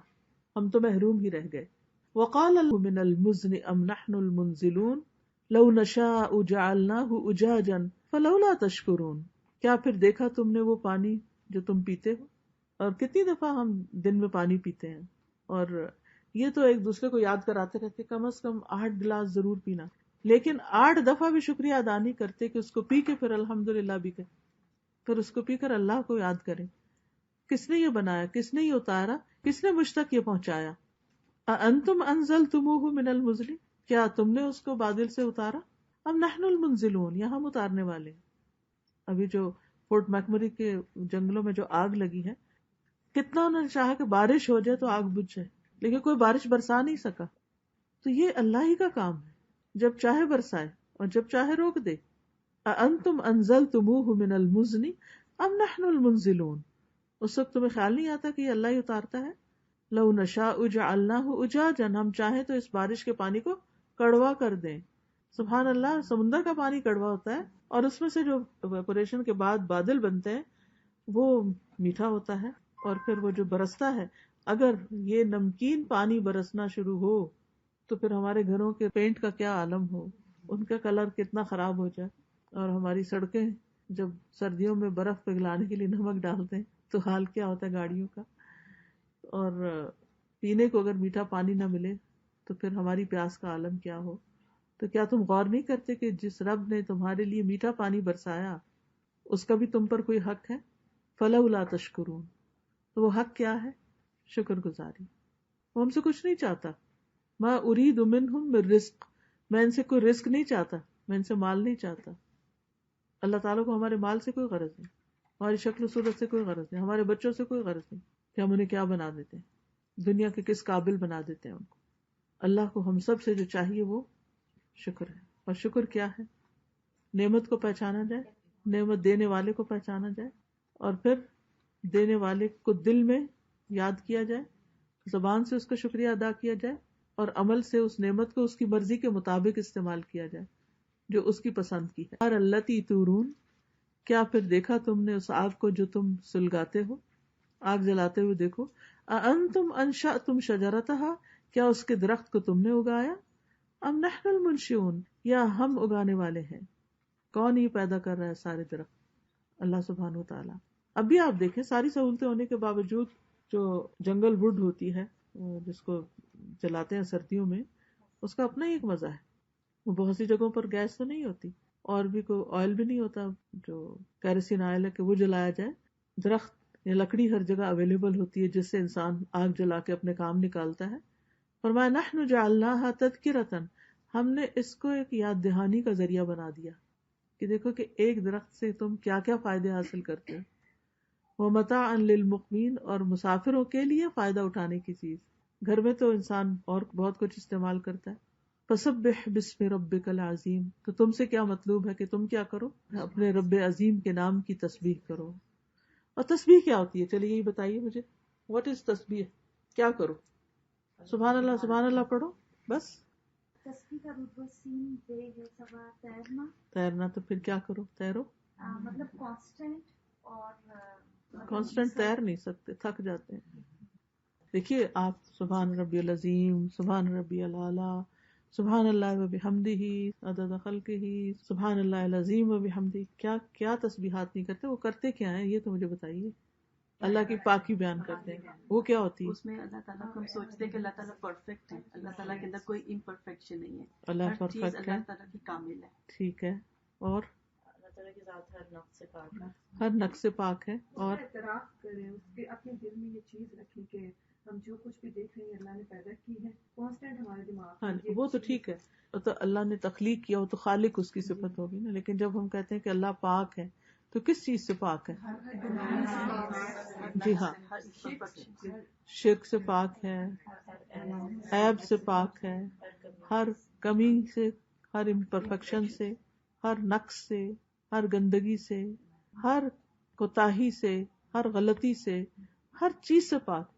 ہم تو محروم ہی رہ گئے. وقال من المزن ام نحن المنزلون لو نشاء جعلناه اجاجا فلولا تشکرون. کیا پھر دیکھا تم نے وہ پانی جو تم پیتے ہو؟ اور کتنی دفعہ ہم دن میں پانی پیتے ہیں، اور یہ تو ایک دوسرے کو یاد کراتے رہتے کم از کم 8 گلاس ضرور پینا، لیکن 8 دفعہ بھی شکریہ ادا نہیں کرتے کہ اس کو پی کے پھر الحمدللہ بھی کریں، پھر اس کو پی کر اللہ کو یاد کریں. کس نے یہ بنایا، کس نے یہ اتارا، کس نے مجھ تک یہ پہنچایا. اانتم انزلتموہ من المزن، کیا تم نے اس کو بادل سے اتارا، ام نحن المنزلون، یا ہم اتارنے والے ہیں. ابھی جو فورٹ میکمری کے جنگلوں میں جو آگ لگی ہے، کتنا انہوں نے چاہا کہ بارش ہو جائے تو آگ بجھ جائے، لیکن کوئی بارش برسا نہیں سکا. تو یہ اللہ ہی کا کام ہے، جب چاہے برسائے اور جب چاہے روک دے. اانتم انزلتموہ من المزن ام نحن المنزلون. اس وقت تمہیں خیال نہیں آتا کہ یہ اللہ ہی اتارتا ہے. لو نشاء جعلناہ اجاجا، ہم چاہیں تو اس بارش کے پانی کو کڑوا کر دیں. سبحان اللہ، سمندر کا پانی کڑوا ہوتا ہے، اور اس میں سے جو ایواپوریشن کے بعد بادل بنتے ہیں وہ میٹھا ہوتا ہے، اور پھر وہ جو برستا ہے، اگر یہ نمکین پانی برسنا شروع ہو تو پھر ہمارے گھروں کے پینٹ کا کیا عالم ہو، ان کا کلر کتنا خراب ہو جائے. اور ہماری سڑکیں جب سردیوں میں برف پگھلانے کے لیے نمک ڈالتے ہیں تو حال کیا ہوتا ہے گاڑیوں کا. اور پینے کو اگر میٹھا پانی نہ ملے تو پھر ہماری پیاس کا عالم کیا ہو. تو کیا تم غور نہیں کرتے کہ جس رب نے تمہارے لیے میٹھا پانی برسایا اس کا بھی تم پر کوئی حق ہے؟ فلولا تشکرون. تو وہ حق کیا ہے؟ شکر گزاری. وہ ہم سے کچھ نہیں چاہتا. ما ارید منہم من رزق، میں ان سے کوئی رزق نہیں چاہتا، میں ان سے مال نہیں چاہتا. اللہ تعالیٰ کو ہمارے مال سے کوئی غرض نہیں. ہماری شکل و صورت سے کوئی غرض نہیں، ہمارے بچوں سے کوئی غرض نہیں کہ ہم انہیں کیا بنا دیتے ہیں، دنیا کے کس قابل بنا دیتے ہیں ان کو۔ اللہ کو ہم سب سے جو چاہیے وہ شکر ہے، اور شکر کیا ہے؟ نعمت کو پہچانا جائے، نعمت دینے والے کو پہچانا جائے، اور پھر دینے والے کو دل میں یاد کیا جائے، زبان سے اس کا شکریہ ادا کیا جائے، اور عمل سے اس نعمت کو اس کی مرضی کے مطابق استعمال کیا جائے جو اس کی پسند کی ہے۔ اور اللتی تورون، کیا پھر دیکھا تم نے اس آگ کو جو تم سلگاتے ہو، آگ جلاتے ہوئے دیکھو، اانتم انشأتم شجرتہا، کیا اس کے درخت کو تم نے اگایا، ام نحن المنشئون، یا ہم اگانے والے ہیں؟ کون یہ پیدا کر رہا ہے سارے درخت؟ اللہ سبحانہ و تعالیٰ۔ اب بھی آپ دیکھیں ساری سہولتیں ہونے کے باوجود جو جنگل ووڈ ہوتی ہے جس کو جلاتے ہیں سردیوں میں، اس کا اپنا ہی ایک مزہ ہے۔ وہ بہت سی جگہوں پر گیس تو نہیں ہوتی، اور بھی کوئی آئل بھی نہیں ہوتا جو کیروسین آئل ہے کہ وہ جلایا جائے، درخت یا لکڑی ہر جگہ اویلیبل ہوتی ہے جس سے انسان آگ جلا کے اپنے کام نکالتا ہے۔ فرمایا نحن جعلناها تذکرۃ، ہم نے اس کو ایک یاد دہانی کا ذریعہ بنا دیا کہ دیکھو کہ ایک درخت سے تم کیا کیا فائدے حاصل کرتے ہو، ومتاعا للمقوین، اور مسافروں کے لیے فائدہ اٹھانے کی چیز۔ گھر میں تو انسان اور بہت کچھ استعمال کرتا ہے۔ فسبح باسم ربک العظیم، تو تم سے کیا مطلوب ہے کہ تم کیا کرو؟ اپنے رب عظیم کے نام کی تسبیح کرو۔ اور تسبیح کیا ہوتی ہے؟ چلیے یہی بتائیے مجھے، واٹ از تسبیح؟ کیا کرو؟ سبحان اللہ پڑھو بس؟ تسبیح کا رتبہ سین بے ہے سوا تیرنا۔ تیرنا تو پھر کیا کرو؟ تیرو، مطلب کانسٹنٹ، اور کانسٹنٹ تیر نہیں سکتے، تھک جاتے ہیں۔ دیکھیے آپ سبحان ربی العظیم، سبحان ربی العلیٰ، سبحان اللہ و بحمدہ عدد خلقہ، سبحان اللہ العظیم و بحمدہ، کیا کیا تسبیحات نہیں کرتے؟ وہ کرتے کیا ہیں یہ تو مجھے بتائیے۔ اللہ کی پاکی بیان کرتے ہیں، وہ کیا ہوتی ہے؟ اس میں اللہ تعالیٰ کو ہم سوچتے ہیں کہ اللہ تعالیٰ پرفیکٹ ہے، اللہ تعالیٰ کے اندر کوئی امپرفیکشن نہیں ہے، اللہ ہر چیز پرفیکٹ ہے، اللہ تعالیٰ کی کامل ہے۔ ٹھیک ہے، اور اللہ تعالیٰ کی ذات ہر نقص سے پاک ہے، ہر نقص سے پاک ہے، اور اعتراف کریں اس کے، اپنے دل میں یہ چیز رکھیں کہ ہم جو کچھ بھی دیکھ رہے ہیں اللہ نے پیدا کی ہے، کانسٹنٹ ہمارے دماغ ہاں میں وہ تو ٹھیک ہے، وہ تو اللہ نے تخلیق کیا، وہ تو خالق اس کی صفت ہوگی نا۔ لیکن جب ہم کہتے ہیں کہ اللہ پاک ہے تو کس چیز سے پاک ہے؟ جی ہاں، شرک سے پاک ہے، عیب سے پاک ہے، ہر کمی سے، ہر امپرفیکشن سے، ہر نقص سے، ہر گندگی سے، ہر کوتاہی سے، ہر غلطی سے، ہر چیز سے پاک۔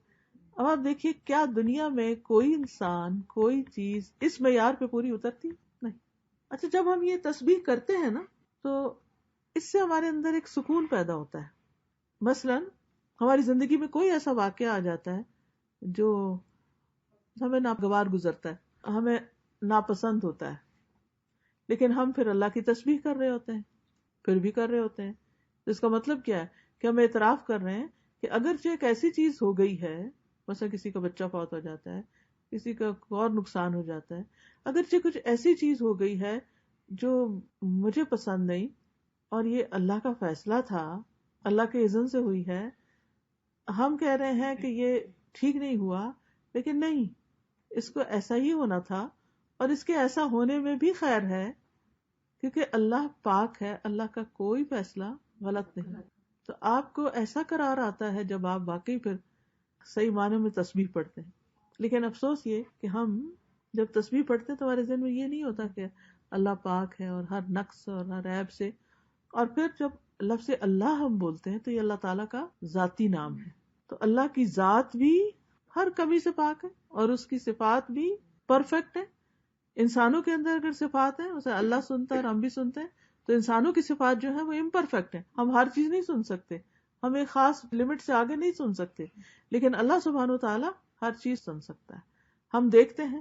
اب آپ دیکھیے کیا دنیا میں کوئی انسان، کوئی چیز اس معیار پہ پوری اترتی؟ نہیں۔ اچھا جب ہم یہ تسبیح کرتے ہیں نا تو اس سے ہمارے اندر ایک سکون پیدا ہوتا ہے۔ مثلا ہماری زندگی میں کوئی ایسا واقعہ آ جاتا ہے جو ہمیں ناگوار گزرتا ہے، ہمیں ناپسند ہوتا ہے، لیکن ہم پھر اللہ کی تسبیح کر رہے ہوتے ہیں، پھر بھی کر رہے ہوتے ہیں۔ اس کا مطلب کیا ہے کہ ہم اعتراف کر رہے ہیں کہ اگرچہ ایک ایسی چیز ہو گئی ہے، مثلا کسی کا بچہ فوت ہو جاتا ہے، کسی کا اور نقصان ہو جاتا ہے، اگرچہ کچھ ایسی چیز ہو گئی ہے جو مجھے پسند نہیں اور یہ اللہ کا فیصلہ تھا، اللہ کے اذن سے ہوئی ہے، ہم کہہ رہے ہیں کہ یہ ٹھیک نہیں ہوا، لیکن نہیں، اس کو ایسا ہی ہونا تھا، اور اس کے ایسا ہونے میں بھی خیر ہے کیونکہ اللہ پاک ہے، اللہ کا کوئی فیصلہ غلط نہیں۔ تو آپ کو ایسا قرار آتا ہے جب آپ واقعی پھر صحیح معنوں میں تسبیح پڑھتے ہیں۔ لیکن افسوس یہ کہ ہم جب تسبیح پڑھتے ہیں تو ہمارے ذہن میں یہ نہیں ہوتا کہ اللہ پاک ہے اور ہر نقص اور ہر عیب سے، اور پھر جب لفظ اللہ ہم بولتے ہیں تو یہ اللہ تعالیٰ کا ذاتی نام ہے، تو اللہ کی ذات بھی ہر کمی سے پاک ہے اور اس کی صفات بھی پرفیکٹ ہے۔ انسانوں کے اندر اگر صفات ہیں، اسے اللہ سنتا ہے اور ہم بھی سنتے ہیں، تو انسانوں کی صفات جو ہیں وہ امپرفیکٹ ہیں، ہم ہر چیز نہیں سن سکتے، ہم ایک خاص لمٹ سے آگے نہیں سن سکتے، لیکن اللہ سبحانہ و تعالیٰ ہر چیز سن سکتا ہے۔ ہم دیکھتے ہیں،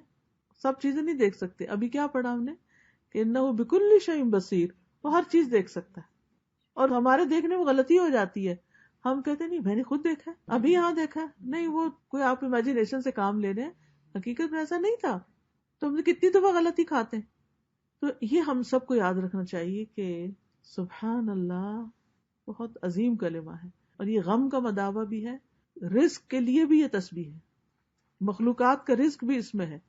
سب چیزیں نہیں دیکھ سکتے۔ ابھی کیا پڑھا ہم نے کہ انہ بکل شیء بصیر، وہ ہر چیز دیکھ سکتا ہے، اور ہمارے دیکھنے میں غلطی ہو جاتی ہے، ہم کہتے ہیں نہیں میں نے خود دیکھا ہے، ابھی یہاں دیکھا ہے، نہیں وہ کوئی آپ امیجنیشن سے کام لے رہے ہیں، حقیقت میں ایسا نہیں تھا، تو ہم کتنی دفعہ غلطی کھاتے ہیں۔ تو یہ ہم سب کو یاد رکھنا چاہیے کہ سبحان اللہ بہت عظیم کلمہ ہے، اور یہ غم کا مداوع بھی ہے، رزق کے لیے بھی یہ تسبیح ہے، مخلوقات کا رزق بھی اس میں ہے،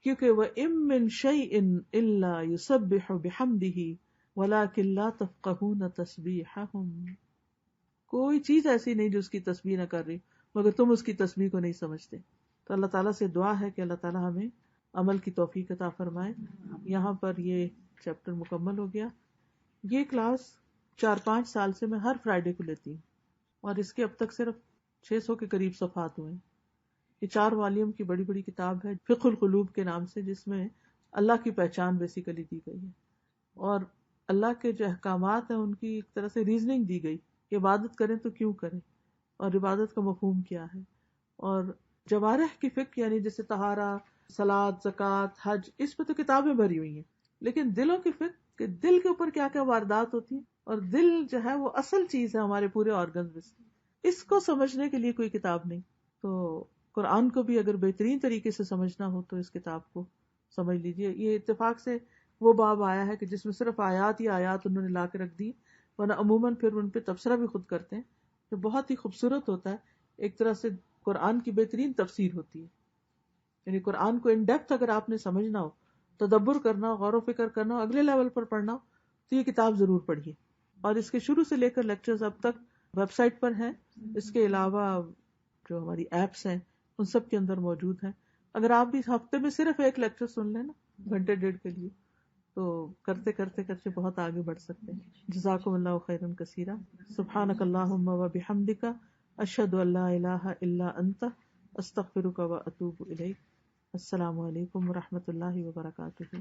کیونکہ وَإِن مِّن شَيْءٍ إِلَّا يُسَبِّحُ بِحَمْدِهِ وَلَكِن لَّا تَفْقَهُونَ تَسْبِيحَهُمْ۔ کوئی چیز ایسی نہیں جو اس کی تسبیح نہ کر رہی، مگر تم اس کی تسبیح کو نہیں سمجھتے. تو اللہ تعالیٰ سے دعا ہے کہ اللہ تعالیٰ ہمیں عمل کی توفیق عطا فرمائے. یہاں پر یہ چیپٹر مکمل ہو گیا. یہ کلاس 4-5 سال سے میں ہر فرائیڈے کو لیتی ہوں، اور اس کے اب تک صرف 600 کے قریب صفحات ہوئے ہیں. یہ 4 والیوم کی بڑی بڑی کتاب ہے فقہ القلوب کے نام سے، جس میں اللہ کی پہچان بیسیکلی دی گئی ہے، اور اللہ کے جو احکامات ہیں ان کی ایک طرح سے ریزننگ دی گئی کہ عبادت کریں تو کیوں کریں، اور عبادت کا مفہوم کیا ہے. اور جوارح کی فقہ یعنی جیسے طہارہ، صلاۃ، زکوٰۃ، حج، اس پہ تو کتابیں بھری ہوئی ہیں، لیکن دلوں کی فقہ کہ دل کے اوپر کیا کیا واردات ہوتی ہیں، اور دل جو ہے وہ اصل چیز ہے ہمارے پورے آرگنز میں سے، اس کو سمجھنے کے لیے کوئی کتاب نہیں. تو قرآن کو بھی اگر بہترین طریقے سے سمجھنا ہو تو اس کتاب کو سمجھ لیجئے. یہ اتفاق سے وہ باب آیا ہے کہ جس میں صرف آیات ہی آیات انہوں نے لا کے رکھ دی، ورنہ عموماً پھر ان پہ تبصرہ بھی خود کرتے ہیں جو بہت ہی خوبصورت ہوتا ہے. ایک طرح سے قرآن کی بہترین تفسیر ہوتی ہے. یعنی قرآن کو ان ڈیپتھ اگر آپ نے سمجھنا ہو، تدبر کرنا ہو، غور و فکر کرنا ہو، اگلے لیول پر پڑھنا ہو، تو یہ کتاب ضرور پڑھیے. اور اس کے شروع سے لے کر لیکچرز اب تک ویب سائٹ پر ہیں. اس کے علاوہ جو ہماری ایپس ہیں ان سب کے اندر موجود ہیں. اگر آپ بھی ہفتے میں صرف ایک لیکچر سن لیں نا گھنٹے ڈیڑھ کے لیے، تو کرتے کرتے کرتے بہت آگے بڑھ سکتے ہیں. جزاکم اللہ خیرا کثیرا. سبحانک اللہم و بحمدک، اشہد ان لا الہ الا انت، استغفرک و اتوب الیک. السلام علیکم و رحمۃ اللہ وبرکاتہ.